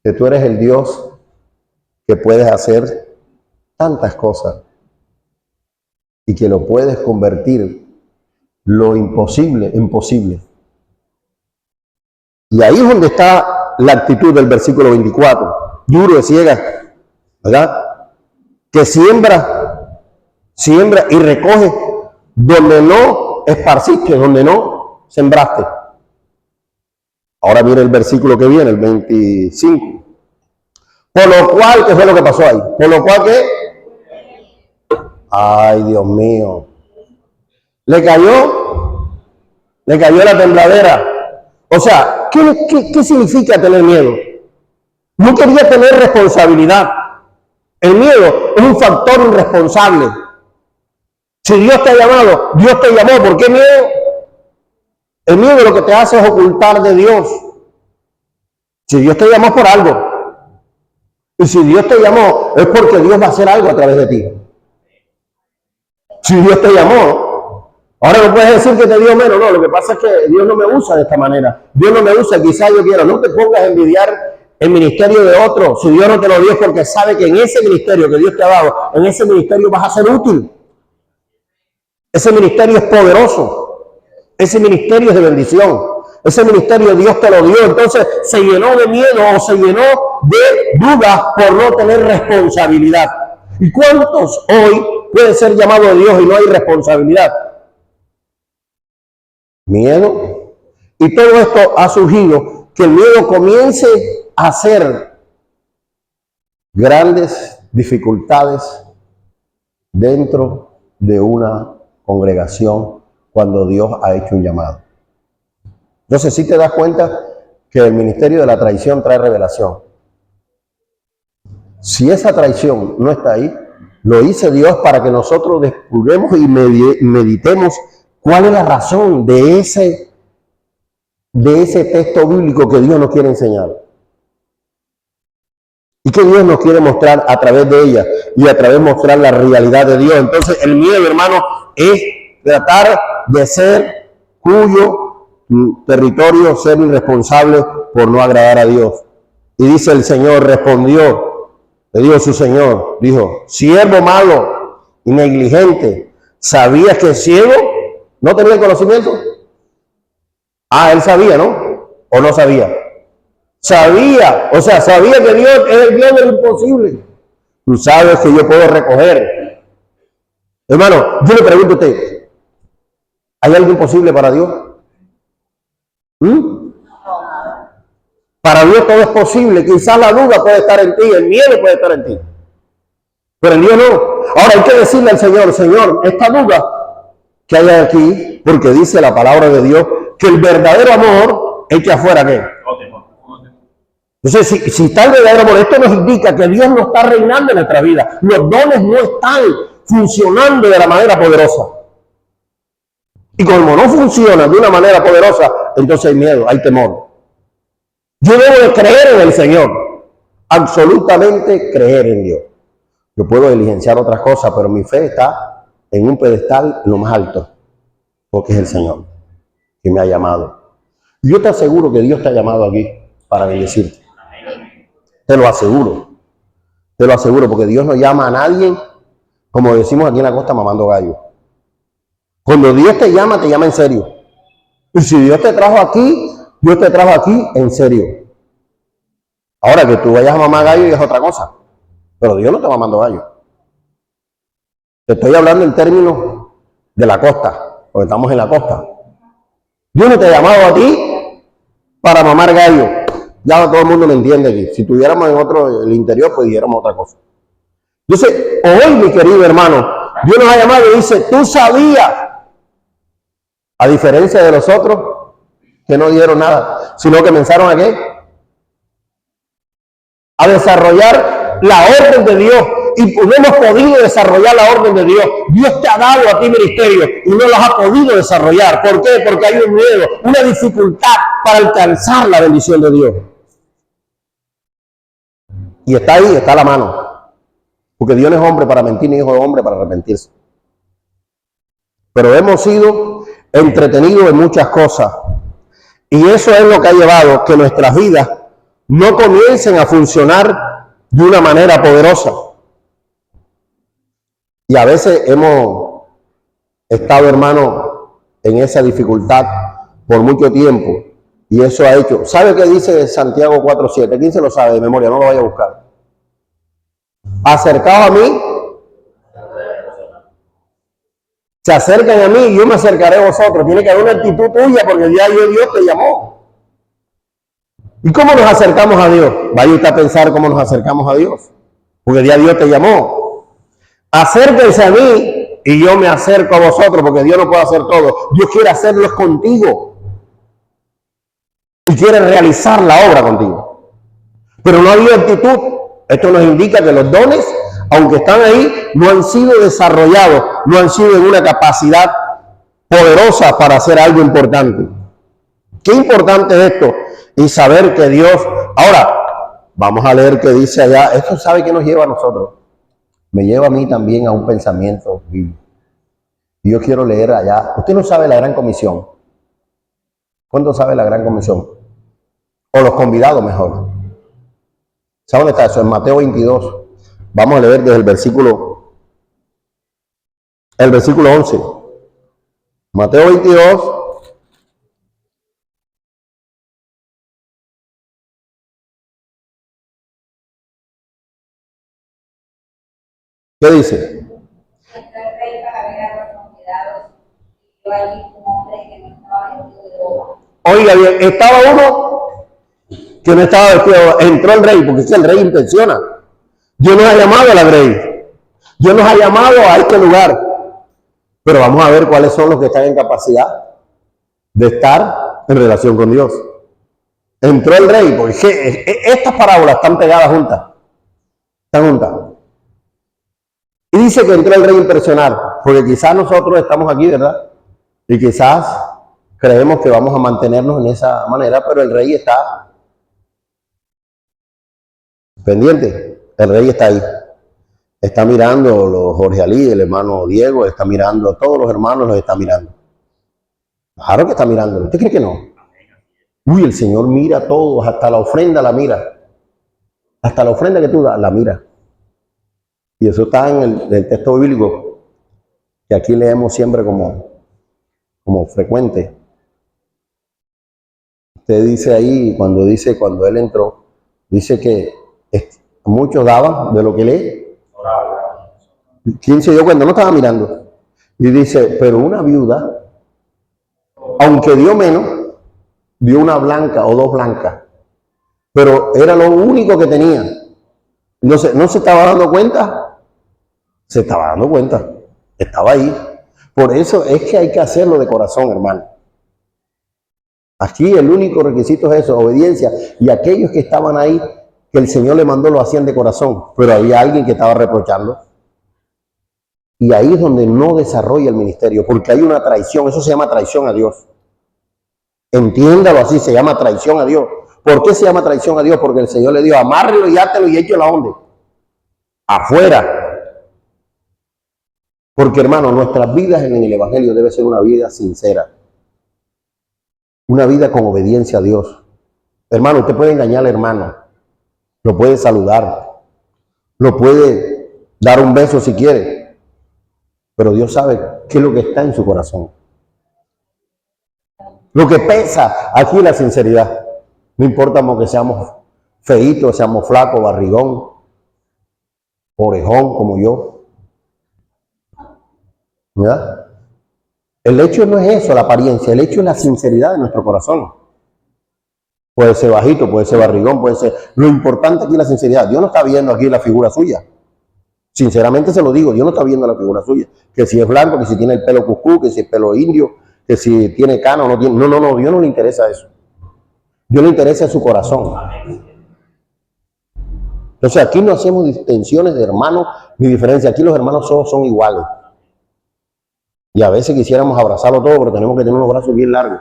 que tú eres el Dios que puedes hacer tantas cosas y que lo puedes convertir lo imposible en posible. Y ahí es donde está la actitud del versículo 24. Duro de ciega, ¿verdad? Que siembra y recoge donde no esparciste, donde no sembraste. Ahora mira el versículo que viene, el 25. Por lo cual, ¿qué fue lo que pasó ahí? Por lo cual, ¿qué? Ay, Dios mío. Le cayó la tembladera. O sea, ¿qué significa tener miedo? No quería tener responsabilidad. El miedo es un factor irresponsable. Si Dios te ha llamado, Dios te llamó. ¿Por qué miedo? El miedo lo que te hace es ocultar de Dios. Si Dios te llamó por algo. Y si Dios te llamó, es porque Dios va a hacer algo a través de ti. Si Dios te llamó, ahora no puedes decir que te dio menos. No, lo que pasa es que Dios no me usa de esta manera. Dios no me usa, quizás yo quiera. No te pongas a envidiar el ministerio de otro. Si Dios no te lo dio es porque sabe que en ese ministerio que Dios te ha dado, en ese ministerio vas a ser útil. Ese ministerio es poderoso. Ese ministerio es de bendición. Ese ministerio Dios te lo dio. Entonces se llenó de miedo o se llenó de dudas por no tener responsabilidad. ¿Y cuántos hoy puede ser llamado de Dios y no hay responsabilidad? Miedo. Y todo esto ha surgido que el miedo comience a hacer grandes dificultades dentro de una congregación cuando Dios ha hecho un llamado. Entonces, si te das cuenta que el ministerio de la traición trae revelación. Si esa traición no está ahí, lo hizo Dios para que nosotros descubremos y meditemos cuál es la razón de ese texto bíblico que Dios nos quiere enseñar. Y que Dios nos quiere mostrar a través de ella y a través de mostrar la realidad de Dios. Entonces, el miedo, hermano, es tratar de ser cuyo territorio, ser irresponsable por no agradar a Dios. Y dice el Señor, respondió, le dijo su Señor, dijo, siervo malo y negligente, ¿sabías que el ciego no tenía el conocimiento? Ah, él sabía, ¿no? ¿O no sabía? Sabía, o sea, sabía que Dios es el Dios del imposible. Tú sabes que yo puedo recoger. Hermano, yo le pregunto a usted, ¿hay algo imposible para Dios? Para Dios todo es posible. Quizás la duda puede estar en ti, el miedo puede estar en ti. Pero en Dios no. Ahora hay que decirle al Señor, Señor, esta duda que hay aquí, porque dice la palabra de Dios, que el verdadero amor echa afuera ¿qué? Entonces, si está el verdadero amor, esto nos indica que Dios no está reinando en nuestra vida. Los dones no están funcionando de la manera poderosa. Y como no funciona de una manera poderosa, entonces hay miedo, hay temor. Yo debo de creer en el Señor. Absolutamente creer en Dios. Yo puedo diligenciar otras cosas, pero mi fe está en un pedestal lo más alto, porque es el Señor que me ha llamado. Yo te aseguro que Dios te ha llamado aquí para bendecirte. Te lo aseguro, porque Dios no llama a nadie, como decimos aquí en la costa, mamando gallo. Cuando Dios te llama en serio. Y si Dios te trajo aquí en serio. Ahora que tú vayas a mamar gallo es otra cosa, pero Dios no te va mamando gallo. Te estoy hablando en términos de la costa, porque estamos en la costa. Dios no te ha llamado a ti para mamar gallo. Ya todo el mundo me entiende aquí. Si tuviéramos en el interior, pues dijéramos otra cosa. Entonces, hoy, mi querido hermano, Dios nos ha llamado y dice, tú sabías, a diferencia de los otros, que no dieron nada, sino que comenzaron a ¿qué? A desarrollar la orden de Dios. Y no hemos podido desarrollar la orden de Dios. Dios te ha dado a ti ministerio y no los ha podido desarrollar. ¿Por qué? Porque hay un miedo, una dificultad para alcanzar la bendición de Dios. Y está ahí, está a la mano. Porque Dios no es hombre para mentir, ni hijo de hombre para arrepentirse. Pero hemos sido entretenidos en muchas cosas. Y eso es lo que ha llevado que nuestras vidas no comiencen a funcionar de una manera poderosa. Y a veces hemos estado, hermano, en esa dificultad por mucho tiempo. Y eso ha hecho. ¿Sabe qué dice Santiago 4:7? ¿Quién se lo sabe de memoria? No lo vaya a buscar. Acercaos a mí. Se acercan a mí y yo me acercaré a vosotros. Tiene que haber una actitud tuya porque ya Dios te llamó. ¿Y cómo nos acercamos a Dios? Vaya usted a pensar cómo nos acercamos a Dios. Porque ya Dios te llamó. Acérquense a mí y yo me acerco a vosotros porque Dios no puede hacer todo. Dios quiere hacerlo contigo. Y quiere realizar la obra contigo. Pero no ha habido actitud. Esto nos indica que los dones, aunque están ahí, no han sido desarrollados, no han sido en una capacidad poderosa para hacer algo importante. Qué importante es esto. Y saber que Dios... Ahora, vamos a leer qué dice allá. Esto sabe que nos lleva a nosotros. Me lleva a mí también a un pensamiento bíblico. Y yo quiero leer allá. Usted no sabe la gran comisión. ¿Cuánto sabe la gran comisión? O los convidados mejor. ¿Sabe dónde está eso? En Mateo 22. Vamos a leer desde el versículo 11. Mateo 22. ¿Qué dice? el rey para ver a los convidados. Y vio allí un hombre que no estaba vestido de boda. Oiga bien, estaba uno que no estaba vestido, entró el rey, porque es que el rey inspecciona. Dios nos ha llamado a la grey. Dios nos ha llamado a este lugar. Pero vamos a ver cuáles son los que están en capacidad de estar en relación con Dios. Entró el rey, porque estas parábolas están pegadas juntas. Están juntas. Y dice que entró el rey a impresionar, porque quizás nosotros estamos aquí, ¿verdad? Y quizás creemos que vamos a mantenernos en esa manera, pero el rey está pendiente. El rey está ahí. Está mirando los Jorge Ali, el hermano Diego, está mirando a todos los hermanos, los está mirando. Claro que está mirando. ¿Usted cree que no? Uy, el Señor mira a todos, hasta la ofrenda la mira. Hasta la ofrenda que tú das, la mira. Y eso está en el texto bíblico, que aquí leemos siempre como frecuente. Usted dice ahí, cuando él entró, dice que muchos daban de lo que lee. ¿Quién se dio cuenta? No estaba mirando. Y dice, pero una viuda, aunque dio menos, dio una blanca o dos blancas. Pero era lo único que tenía. Entonces, ¿no se estaba dando cuenta? Se estaba dando cuenta. Estaba ahí. Por eso es que hay que hacerlo de corazón, hermano. Aquí el único requisito es eso, obediencia. Y aquellos que estaban ahí, que el Señor le mandó, lo hacían de corazón. Pero había alguien que estaba reprochando. Y ahí es donde no desarrolla el ministerio, porque hay una traición. Eso se llama traición a Dios. Entiéndalo así, se llama traición a Dios. ¿Por qué se llama traición a Dios? Porque el Señor le dijo, amárrelo y átelo y échelo a dónde? Afuera. Porque, hermano, nuestras vidas en el Evangelio debe ser una vida sincera. Una vida con obediencia a Dios. Hermano, usted puede engañar al hermano. Lo puede saludar. Lo puede dar un beso si quiere. Pero Dios sabe qué es lo que está en su corazón. Lo que pesa aquí es la sinceridad. No importa que seamos feitos, seamos flacos, barrigón, orejón como yo. ¿Verdad? El hecho no es eso, la apariencia. El hecho es la sinceridad de nuestro corazón. Puede ser bajito, puede ser barrigón, puede ser... Lo importante aquí es la sinceridad. Dios no está viendo aquí la figura suya. Sinceramente se lo digo, Dios no está viendo la figura suya. Que si es blanco, que si tiene el pelo cucú, que si es pelo indio, que si tiene cana o no tiene... No, Dios no le interesa eso. Dios le interesa su corazón. Entonces aquí no hacemos distinciones de hermanos ni diferencia. Aquí los hermanos todos son iguales. Y a veces quisiéramos abrazarlo todo, pero tenemos que tener unos brazos bien largos.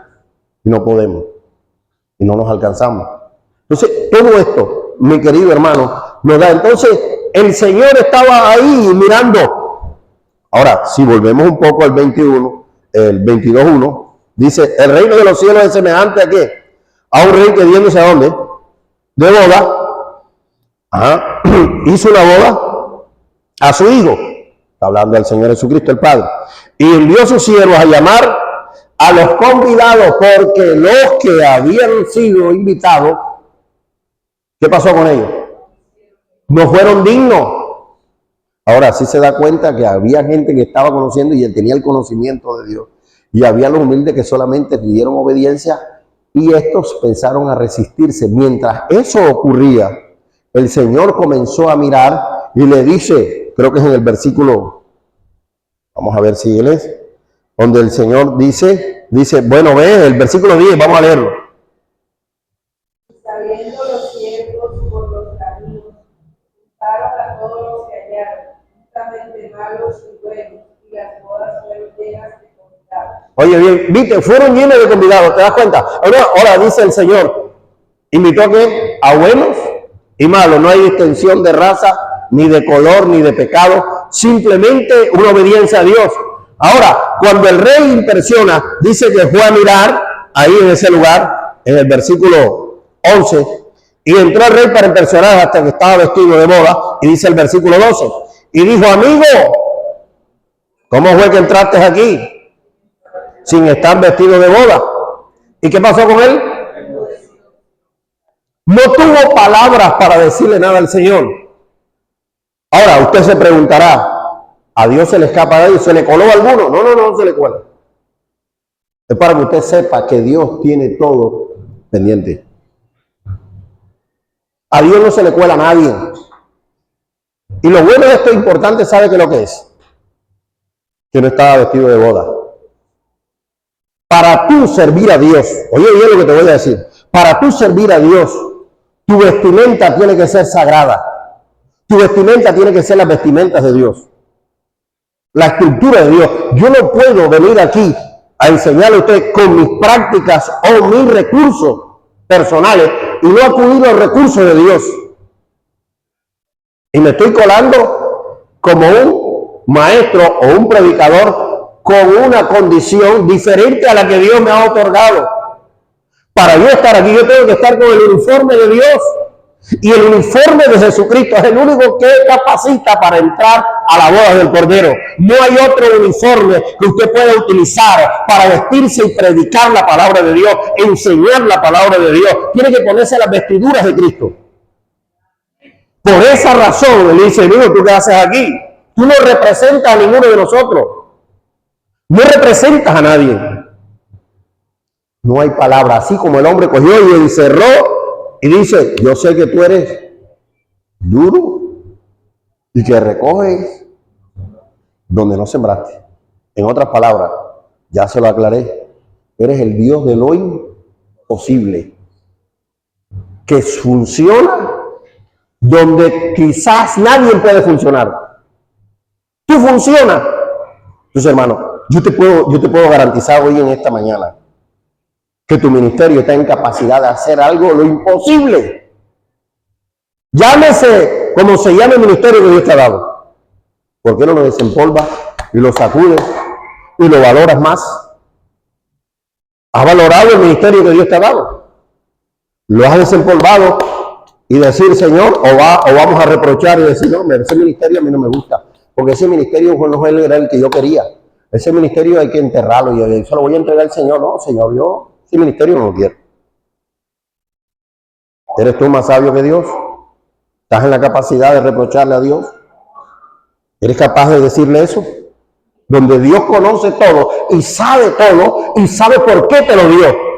Y no podemos. Y no nos alcanzamos. Entonces, todo esto, mi querido hermano, nos da. Entonces, el Señor estaba ahí mirando. Ahora, si volvemos un poco al 21, el 22.1, dice, el reino de los cielos es semejante a ¿qué? A un rey que diéndose a dónde? De boda. Ajá. Hizo una boda a su hijo. Está hablando del Señor Jesucristo, el Padre. Y envió a sus siervos a llamar a los convidados, porque los que habían sido invitados, ¿qué pasó con ellos? No fueron dignos. Ahora sí se da cuenta que había gente que estaba conociendo y él tenía el conocimiento de Dios. Y había los humildes que solamente pidieron obediencia y estos pensaron a resistirse. Mientras eso ocurría, el Señor comenzó a mirar y le dice, creo que es en el versículo, vamos a ver si él es, donde el Señor dice, bueno, ve, el versículo 10, vamos a leerlo. Saliendo los siervos por los caminos, juntaron a todos los que hallaron, justamente malos y buenos, y las bodas fueron llenas de convidados. Oye, bien, viste, fueron llenos de convidados, ¿te das cuenta? Ahora dice el Señor, ¿invitó a qué? A buenos y malos, no hay distinción de raza, ni de color, ni de pecado, simplemente una obediencia a Dios. Ahora, cuando el rey impresiona, dice que fue a mirar ahí en ese lugar, en el versículo 11, y entró el rey para impresionar hasta que estaba vestido de boda, y dice el versículo 12, y dijo, amigo, ¿cómo fue que entraste aquí sin estar vestido de boda? ¿Y qué pasó con él? No tuvo palabras para decirle nada al Señor. Ahora, usted se preguntará, A Dios se le escapa de ellos. ¿Se le coló a alguno? No, no, no se le cuela. Es para que usted sepa que Dios tiene todo pendiente. A Dios no se le cuela a nadie. Y lo bueno de esto importante, ¿sabe qué es lo que es? Que no estaba vestido de boda. Para tú servir a Dios, oye bien lo que te voy a decir, para tú servir a Dios, tu vestimenta tiene que ser sagrada. Tu vestimenta tiene que ser las vestimentas de Dios. La estructura de Dios. Yo no puedo venir aquí a enseñarle a usted con mis prácticas o mis recursos personales y no acudir a los recursos de Dios. Y me estoy colando como un maestro o un predicador con una condición diferente a la que Dios me ha otorgado. Para yo estar aquí, yo tengo que estar con el uniforme de Dios. Y el uniforme de Jesucristo es el único que capacita para entrar a la boda del Cordero. No hay otro uniforme que usted pueda utilizar para vestirse y predicar la palabra de Dios, enseñar la palabra de Dios. Tiene que ponerse las vestiduras de Cristo. Por esa razón, él dice, hijo, ¿tú qué haces aquí? Tú no representas a ninguno de nosotros. No representas a nadie. No hay palabra. Así como el hombre cogió y encerró y dice, yo sé que tú eres duro y que recoges donde no sembraste. En otras palabras, ya se lo aclaré, eres el Dios de lo imposible, que funciona donde quizás nadie puede funcionar. Tú funcionas. Entonces, hermano, yo te puedo garantizar hoy en esta mañana que tu ministerio está en capacidad de hacer algo lo imposible. Llámese como se llame el ministerio que Dios te ha dado. ¿Por qué no lo desempolvas y lo sacudes y lo valoras más? ¿Has valorado el ministerio que Dios te ha dado? ¿Lo has desempolvado y decir, Señor, o vamos a reprochar y decir, no, ese ministerio a mí no me gusta, porque ese ministerio no era el que yo quería? Ese ministerio hay que enterrarlo y se lo voy a entregar al Señor. No, Señor, yo ese ministerio no lo quiero. ¿Eres tú más sabio que Dios? ¿Estás en la capacidad de reprocharle a Dios? ¿Eres capaz de decirle eso? Donde Dios conoce todo y sabe por qué te lo dio.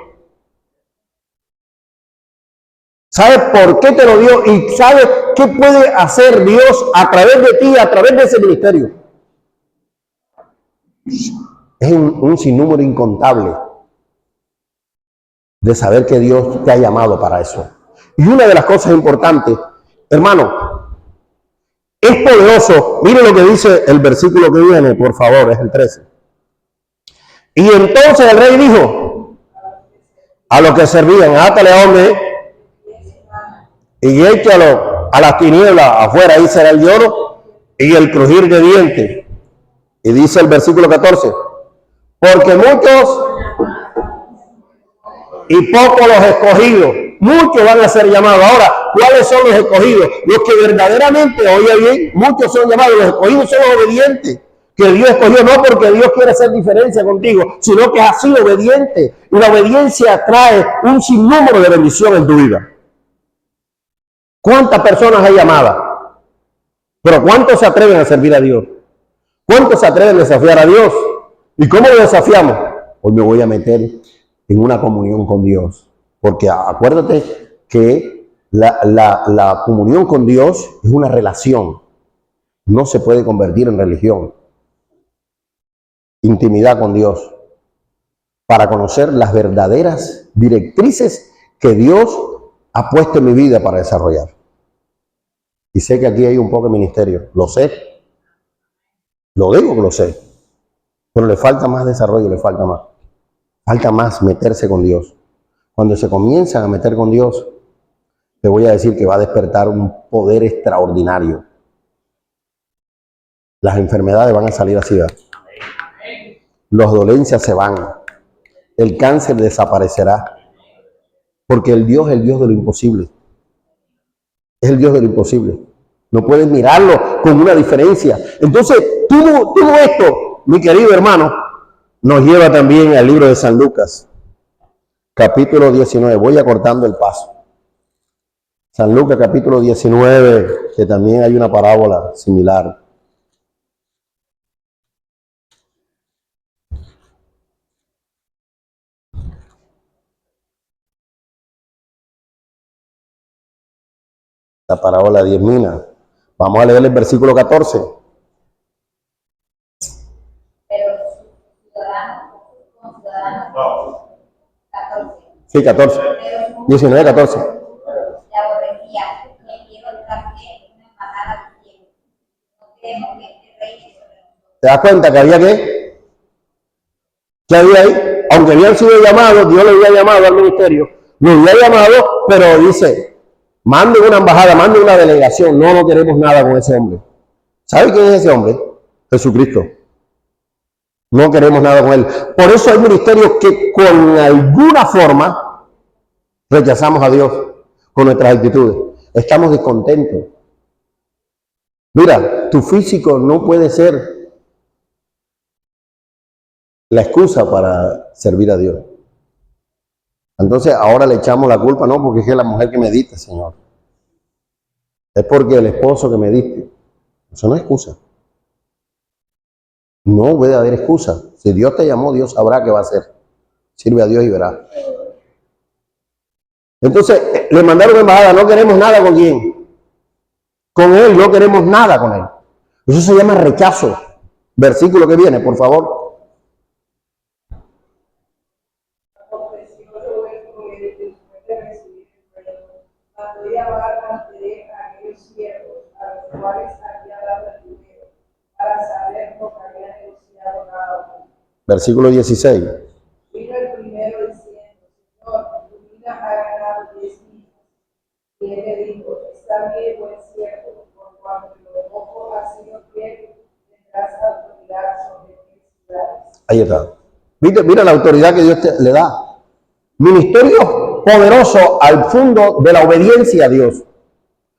Sabe por qué te lo dio y sabe qué puede hacer Dios a través de ti, a través de ese ministerio. Es un sinnúmero incontable de saber que Dios te ha llamado para eso. Y una de las cosas importantes, hermano, es poderoso. Mire lo que dice el versículo que viene, por favor, es el 13. Y entonces el rey dijo a los que servían, átale a hombre y échalo a las tinieblas afuera, ahí será el lloro y el crujir de dientes. Y dice el versículo 14, porque muchos y pocos los escogidos, muchos van a ser llamados. Ahora, ¿cuáles son los escogidos? Los que verdaderamente, oye bien, muchos son llamados, los escogidos son los obedientes, que Dios escogió, no porque Dios quiere hacer diferencia contigo, sino que has sido obediente, y la obediencia trae un sinnúmero de bendición en tu vida. ¿Cuántas personas hay llamadas? Pero ¿cuántos se atreven a servir a Dios? ¿Cuántos se atreven a desafiar a Dios? ¿Y cómo lo desafiamos? Hoy me voy a meter en una comunión con Dios. Porque acuérdate que la comunión con Dios es una relación. No se puede convertir en religión. Intimidad con Dios. Para conocer las verdaderas directrices que Dios ha puesto en mi vida para desarrollar. Y sé que aquí hay un poco de ministerio. Lo sé. Lo digo que lo sé. Pero le falta más desarrollo, le falta más. Falta más meterse con Dios. Cuando se comienzan a meter con Dios, te voy a decir que va a despertar un poder extraordinario. Las enfermedades van a salir así, ¿verdad? Las dolencias se van. El cáncer desaparecerá. Porque el Dios es el Dios de lo imposible. Es el Dios de lo imposible. No puedes mirarlo con una diferencia. Entonces, todo esto, mi querido hermano, nos lleva también al libro de San Lucas, capítulo 19. Voy acortando el paso. San Lucas, capítulo 19, que también hay una parábola similar. La parábola de 10 minas. Vamos a leer el versículo 14. Pero ciudadanos, 14. Sí, 14. 19, 14. Le aborrecía, le quiero también una embajada de cielo. No queremos que este rey sobre nosotros. ¿Te das cuenta que había qué? ¿Qué había ahí? Aunque habían sido llamados, Dios le había llamado al ministerio, lo había llamado, pero dice, mande una embajada, mande una delegación, no queremos nada con ese hombre. ¿Sabe quién es ese hombre? Jesucristo. No queremos nada con él. Por eso hay ministerios que con alguna forma rechazamos a Dios con nuestras actitudes. Estamos descontentos. Mira, tu físico no puede ser la excusa para servir a Dios. Entonces ahora le echamos la culpa, no, porque es la mujer que me diste, Señor. Es porque el esposo que me diste. Eso no es excusa. No puede haber excusa. Si Dios te llamó, Dios sabrá qué va a hacer. Sirve a Dios y verá. Entonces, le mandaron embajada, no queremos nada con quién. Con él, no queremos nada con él. Eso se llama rechazo. Versículo que viene, por favor. Versículo 16. Vino el primero diciendo, Señor, tu vida ha ganado 10 hijos. Y él le dijo, está bien, buen siervo, por cuanto lo poco has sido fiel, tendrás autoridad sobre 10 ciudades. Ahí está. Mira la autoridad que Dios le da. Ministerio poderoso al fondo de la obediencia a Dios.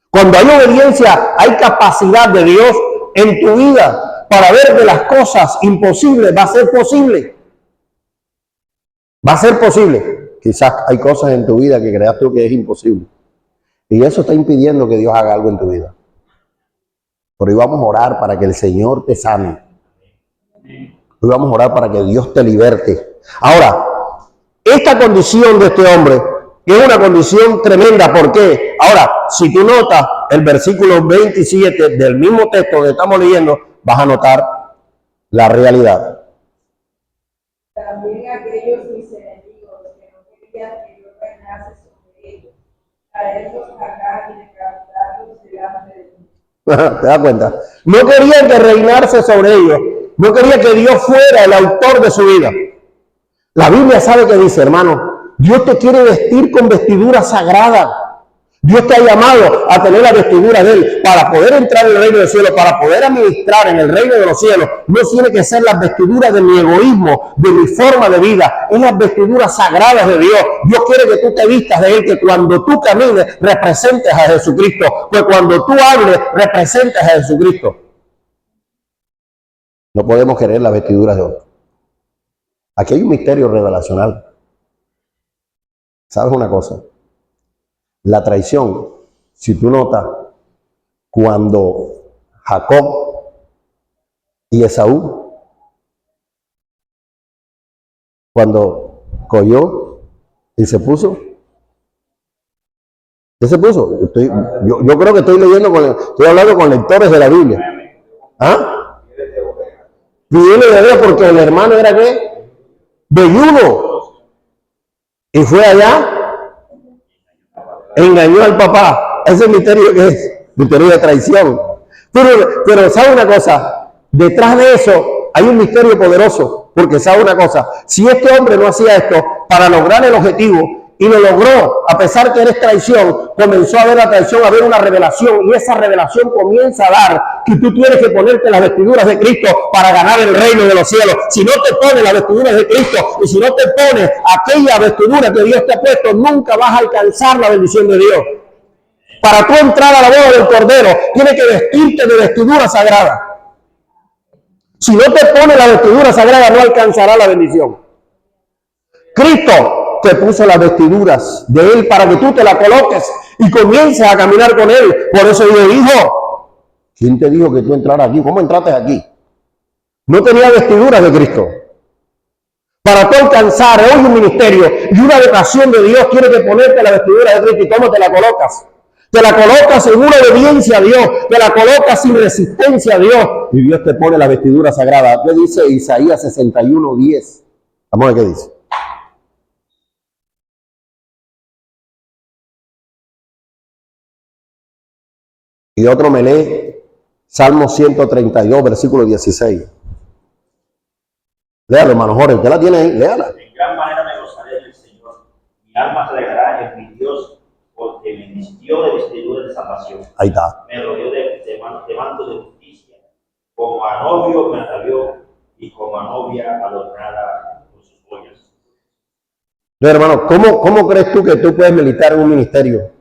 Cuando hay obediencia, hay capacidad de Dios en tu vida para ver que las cosas imposibles va a ser posible. Va a ser posible. Quizás hay cosas en tu vida que creas tú que es imposible. Y eso está impidiendo que Dios haga algo en tu vida. Pero hoy vamos a orar para que el Señor te sane. Hoy vamos a orar para que Dios te liberte. Ahora, esta condición de este hombre es una condición tremenda. ¿Por qué? Ahora, si tú notas el versículo 27 del mismo texto que estamos leyendo, vas a notar la realidad. También aquellos mis enemigos que no querían que yo reinase sobre ellos, traerlos acá y decapitarlos delante de mí. ¿Te das cuenta? No querían que reinarse sobre ellos. No quería que Dios fuera el autor de su vida. La Biblia sabe que dice, hermano, Dios te quiere vestir con vestidura sagrada. Dios te ha llamado a tener la vestidura de Él para poder entrar en el reino del cielo, para poder administrar en el reino de los cielos. No tiene que ser las vestiduras de mi egoísmo, de mi forma de vida. Es las vestiduras sagradas de Dios. Dios quiere que tú te vistas de Él, que cuando tú camines representes a Jesucristo, que cuando tú hables representes a Jesucristo. No podemos querer las vestiduras de otro. Aquí hay un misterio revelacional. ¿Sabes una cosa? La traición, si tú notas, cuando Jacob y Esaú, cuando cogió y se puso, ¿qué se puso? Yo creo que estoy hablando con lectores de la Biblia. ¿Ah? Pidiendo de Dios porque el hermano era ¿qué? Velludo. Y fue allá. Engañó al papá. Ese misterio que es misterio de traición. Pero ¿sabe una cosa? Detrás de eso hay un misterio poderoso. Porque ¿sabe una cosa? Si este hombre no hacía esto para lograr el objetivo y lo logró, a pesar que eres traición, comenzó a ver la traición, a ver una revelación, y esa revelación comienza a dar que tú tienes que ponerte las vestiduras de Cristo para ganar el reino de los cielos. Si no te pones las vestiduras de Cristo y si no te pones aquella vestidura que Dios te ha puesto, nunca vas a alcanzar la bendición de Dios. Para tú entrar a la boda del Cordero, tienes que vestirte de vestidura sagrada. Si no te pones la vestidura sagrada, no alcanzarás la bendición. Cristo te puso las vestiduras de Él para que tú te la coloques y comiences a caminar con Él. Por eso yo dijo, ¿quién te dijo que tú entraras aquí? ¿Cómo entraste aquí? No tenía vestiduras de Cristo. Para tú alcanzar hoy un ministerio y una vocación de Dios, tienes que ponerte la vestidura de Cristo. ¿Y cómo te la colocas? te la colocas en una obediencia a Dios, te la colocas sin resistencia a Dios, y Dios te pone la vestidura sagrada. ¿Qué dice Isaías 61:10? Vamos a ver qué dice. Y otro me lee Salmo 132, versículo 16. Léalo, hermano Jorge, usted la tiene ahí, léala. En gran manera me gozaré en el Señor. Mi alma se alegrará en mi Dios, porque me vistió de vestiduras de salvación. Ahí está. Me rodeó de manto de justicia. Como a novio me atavió y como a novia adornada con sus joyas. Entonces, hermano, ¿cómo crees tú que tú puedes militar en un ministerio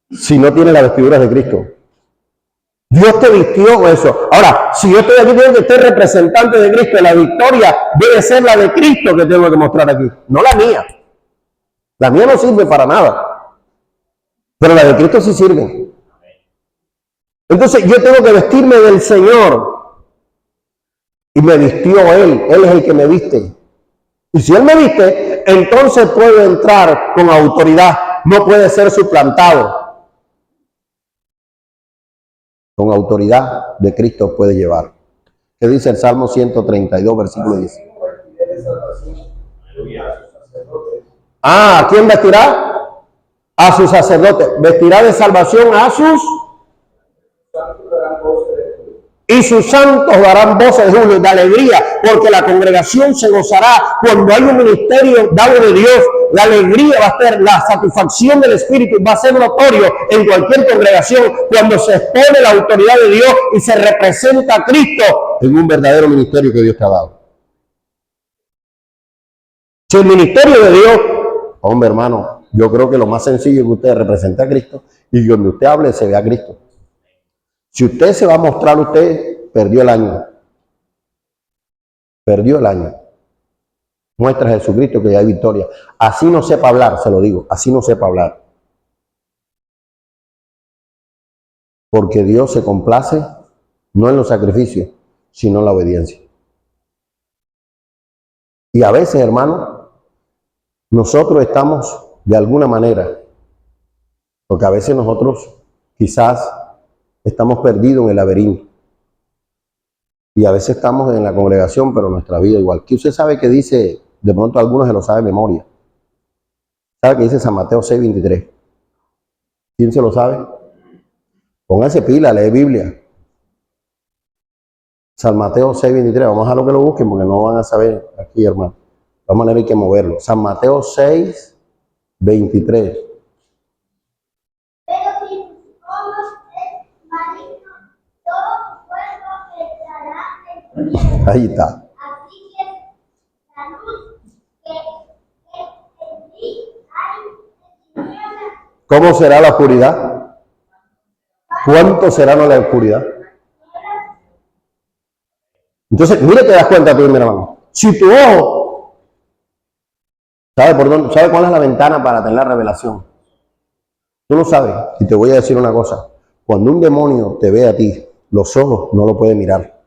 si no tienes las vestiduras de Cristo? Dios te vistió eso. Ahora, si yo estoy aquí, tengo que ser representante de Cristo. La victoria debe ser la de Cristo que tengo que mostrar aquí, no la mía. La mía no sirve para nada, pero la de Cristo sí sirve. Entonces yo tengo que vestirme del Señor. Y me vistió Él. Él es el que me viste. Y si Él me viste, entonces puedo entrar con autoridad. No puede ser suplantado. Con autoridad de Cristo puede llevar. ¿Qué dice el Salmo 132, versículo 10? ¿A quién vestirá? A sus sacerdotes. Vestirá de salvación a sus... Y sus santos darán voces de júbilo, de alegría, porque la congregación se gozará cuando hay un ministerio dado de Dios. La alegría va a ser, la satisfacción del Espíritu va a ser notorio en cualquier congregación cuando se expone la autoridad de Dios y se representa a Cristo en un verdadero ministerio que Dios te ha dado. Si el ministerio de Dios, hombre hermano, yo creo que lo más sencillo es que usted represente a Cristo y donde usted hable se vea a Cristo. Si usted se va a mostrar, usted perdió el año. Perdió el año. Muestra a Jesucristo que ya hay victoria. Así no sepa hablar, se lo digo, así no sepa hablar. Porque Dios se complace no en los sacrificios, sino en la obediencia. Y a veces, hermano, nosotros estamos de alguna manera, porque a veces nosotros quizás estamos perdidos en el laberinto. Y a veces estamos en la congregación, pero nuestra vida igual. ¿Qué usted sabe que dice? De pronto algunos se lo sabe de memoria. ¿Sabe qué dice San Mateo 6:23? ¿Quién se lo sabe? Póngase pila, lee Biblia. San Mateo 6:23. Vamos a dejar que lo busquen porque no van a saber aquí, hermano. De todas maneras hay que moverlo. San Mateo 6:23. Ahí está. ¿Cómo será la oscuridad? ¿Cuánto será la oscuridad? Entonces, mire, te das cuenta tú, mi hermano. Si tu ojo, ¿sabe por dónde? ¿Sabe cuál es la ventana para tener la revelación? Tú lo sabes. Y te voy a decir una cosa. Cuando un demonio te ve a ti, los ojos no lo pueden mirar.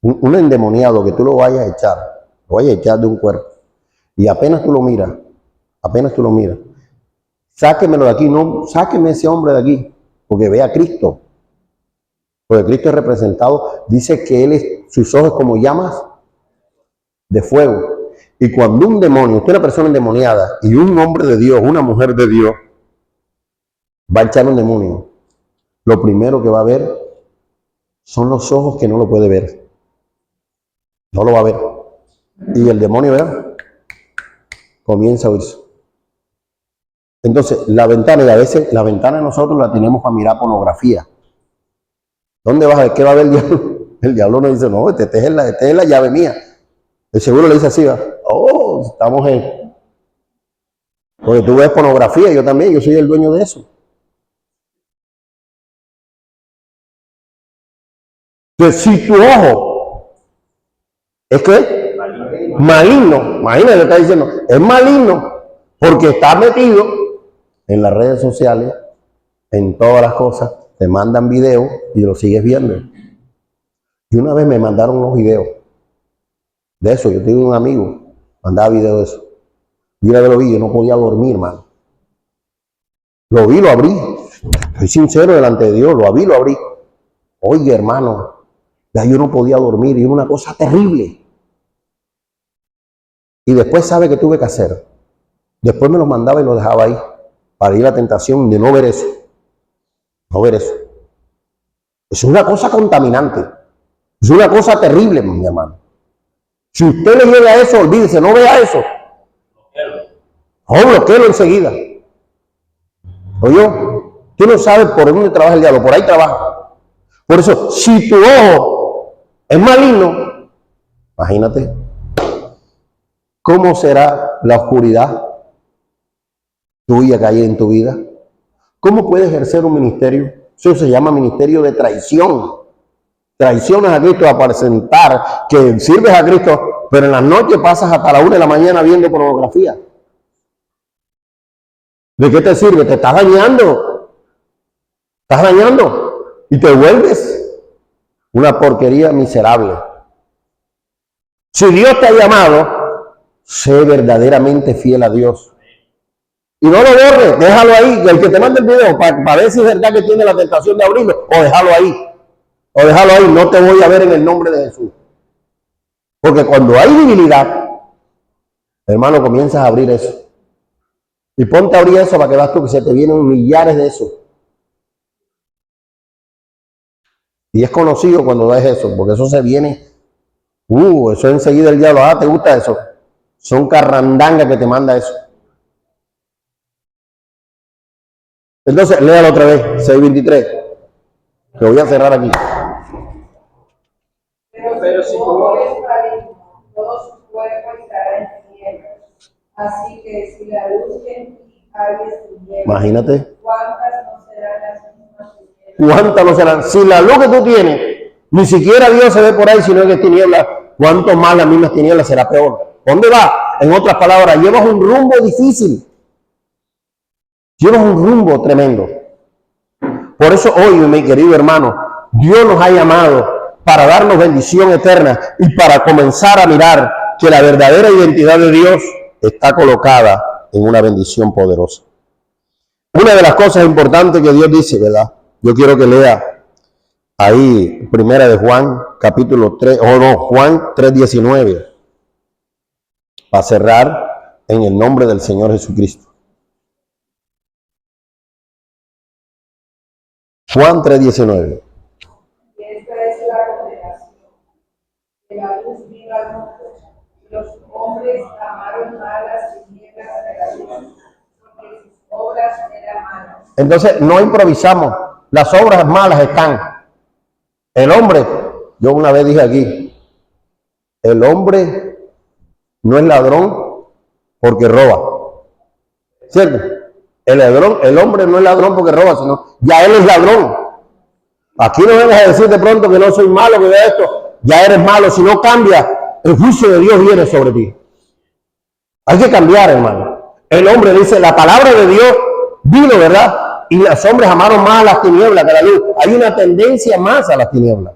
Un endemoniado que tú lo vayas a echar de un cuerpo. Y apenas tú lo miras, sáquemelo de aquí, no, sáqueme ese hombre de aquí, porque ve a Cristo. Porque Cristo es representado, dice que sus ojos como llamas de fuego. Y cuando un demonio, usted es una persona endemoniada, y un hombre de Dios, una mujer de Dios, va a echar un demonio, lo primero que va a ver son los ojos que no lo puede ver. No lo va a ver. Y el demonio, ¿verdad? Comienza a oírse. Entonces, la ventana, y a veces la ventana nosotros la tenemos para mirar pornografía. ¿Dónde vas a ver? ¿Qué va a ver el diablo? El diablo nos dice, no, esta es la llave mía. El seguro le dice así, ¿va? Oh, estamos en... Porque tú ves pornografía, yo también, yo soy el dueño de eso. Entonces, si tu ojo es que maligno, imagínate lo que está diciendo, es maligno porque está metido en las redes sociales, en todas las cosas, te mandan videos y lo sigues viendo. Y una vez me mandaron unos videos de eso, yo tengo un amigo, mandaba videos de eso. Y una vez lo vi, yo no podía dormir, hermano. Lo vi, lo abrí, Soy sincero delante de Dios, lo abrí. Oye, hermano, ya yo no podía dormir y era una cosa terrible. Y después, ¿sabe qué tuve que hacer? Después me lo mandaba y lo dejaba ahí para ir a la tentación de no ver eso. No ver eso. Es una cosa contaminante. Es una cosa terrible, mi hermano. Si usted le llega a eso, olvídese, no vea eso. Bloquéelo enseguida. Oye, tú no sabes por dónde trabaja el diablo, por ahí trabaja. Por eso, si tu ojo es maligno, imagínate, ¿cómo será la oscuridad tuya que hay en tu vida? ¿Cómo puedes ejercer un ministerio? Eso se llama ministerio de traición. Traicionas a Cristo a presentar que sirves a Cristo, pero en las noches pasas hasta la 1 de la mañana viendo pornografía. ¿De qué te sirve? Te estás dañando. Estás dañando. Y te vuelves una porquería miserable. Si Dios te ha llamado, sé verdaderamente fiel a Dios. Y no lo borres, déjalo ahí. El que te mande el video para ver si es verdad que tiene la tentación de abrirlo, o déjalo ahí. O déjalo ahí, no te voy a ver en el nombre de Jesús. Porque cuando hay debilidad, hermano, comienzas a abrir eso. Y ponte a abrir eso para que veas tú que se te vienen millares de eso. Y es conocido cuando ves eso, porque eso se viene. Eso enseguida el diablo, ¿te gusta eso? Son carrandangas que te manda eso. Entonces, léalo otra vez, 6:23. Que voy a cerrar aquí. Pero si tu ojo es maligno, todo su cuerpo estará en tinieblas. Así que si la luz en ti hay tinieblas, Imagínate. ¿cuántas no serán las mismas tinieblas? ¿Cuántas no serán? Si la luz que tú tienes, ni siquiera Dios se ve por ahí, sino que es tinieblas, ¿cuánto más las mismas tinieblas será peor? ¿Dónde va? En otras palabras, llevas un rumbo difícil. Llevas un rumbo tremendo. Por eso hoy, mi querido hermano, Dios nos ha llamado para darnos bendición eterna y para comenzar a mirar que la verdadera identidad de Dios está colocada en una bendición poderosa. Una de las cosas importantes que Dios dice, ¿verdad? Yo quiero que lea ahí, primera de Juan, capítulo 3, Juan 3:19, para cerrar en el nombre del Señor Jesucristo. Juan 3:19. Y esta es la condenación, que la luz vino al mundo, y los hombres amaron más las tinieblas que la luz, porque sus obras eran malas. Entonces, no improvisamos. Las obras malas están. El hombre, yo una vez dije aquí, el hombre no es ladrón porque roba. ¿Cierto? El hombre no es ladrón porque roba, sino ya él es ladrón. Aquí no vengas a decir de pronto que no soy malo, que vea esto. Ya eres malo. Si no cambias, el juicio de Dios viene sobre ti. Hay que cambiar, hermano. El hombre dice, la palabra de Dios vino, ¿verdad? Y los hombres amaron más a las tinieblas que a la luz. Hay una tendencia más a las tinieblas.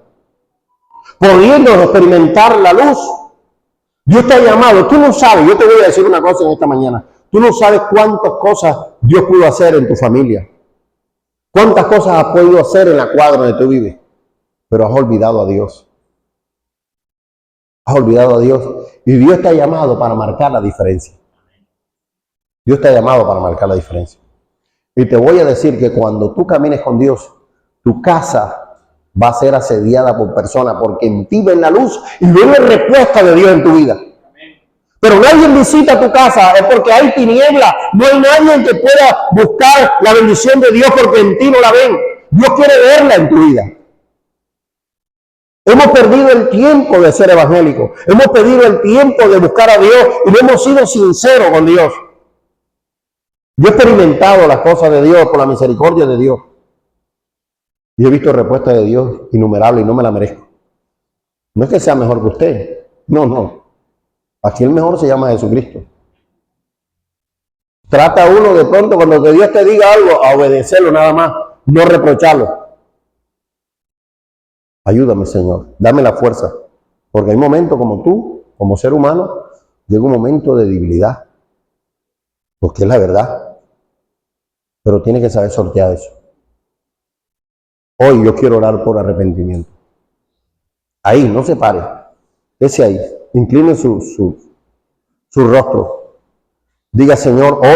Pudiendo experimentar la luz. Dios te ha llamado. Tú no sabes, yo te voy a decir una cosa en esta mañana. Tú no sabes cuántas cosas Dios pudo hacer en tu familia. Cuántas cosas has podido hacer en la cuadra donde tú vives. Pero has olvidado a Dios. Has olvidado a Dios. Y Dios te ha llamado para marcar la diferencia. Dios te ha llamado para marcar la diferencia. Y te voy a decir que cuando tú camines con Dios, tu casa va a ser asediada por personas porque en ti ven la luz y ven la respuesta de Dios en tu vida. Pero nadie visita tu casa es porque hay tiniebla. No hay nadie que pueda buscar la bendición de Dios porque en ti no la ven. Dios quiere verla en tu vida. Hemos perdido el tiempo de ser evangélicos. Hemos perdido el tiempo de buscar a Dios y no hemos sido sinceros con Dios. Yo he experimentado las cosas de Dios por la misericordia de Dios. Y he visto respuestas de Dios innumerables y no me la merezco. No es que sea mejor que usted. No. Aquí el mejor se llama Jesucristo. Trata uno de pronto cuando Dios te diga algo a obedecerlo nada más, no reprocharlo. Ayúdame, Señor, dame la fuerza. Porque hay momentos como tú, como ser humano, llega un momento de debilidad. Porque es la verdad. Pero tienes que saber sortear eso. Hoy yo quiero orar por arrepentimiento. Ahí, no se pare. Ese ahí. Incline su rostro. Diga, Señor, hoy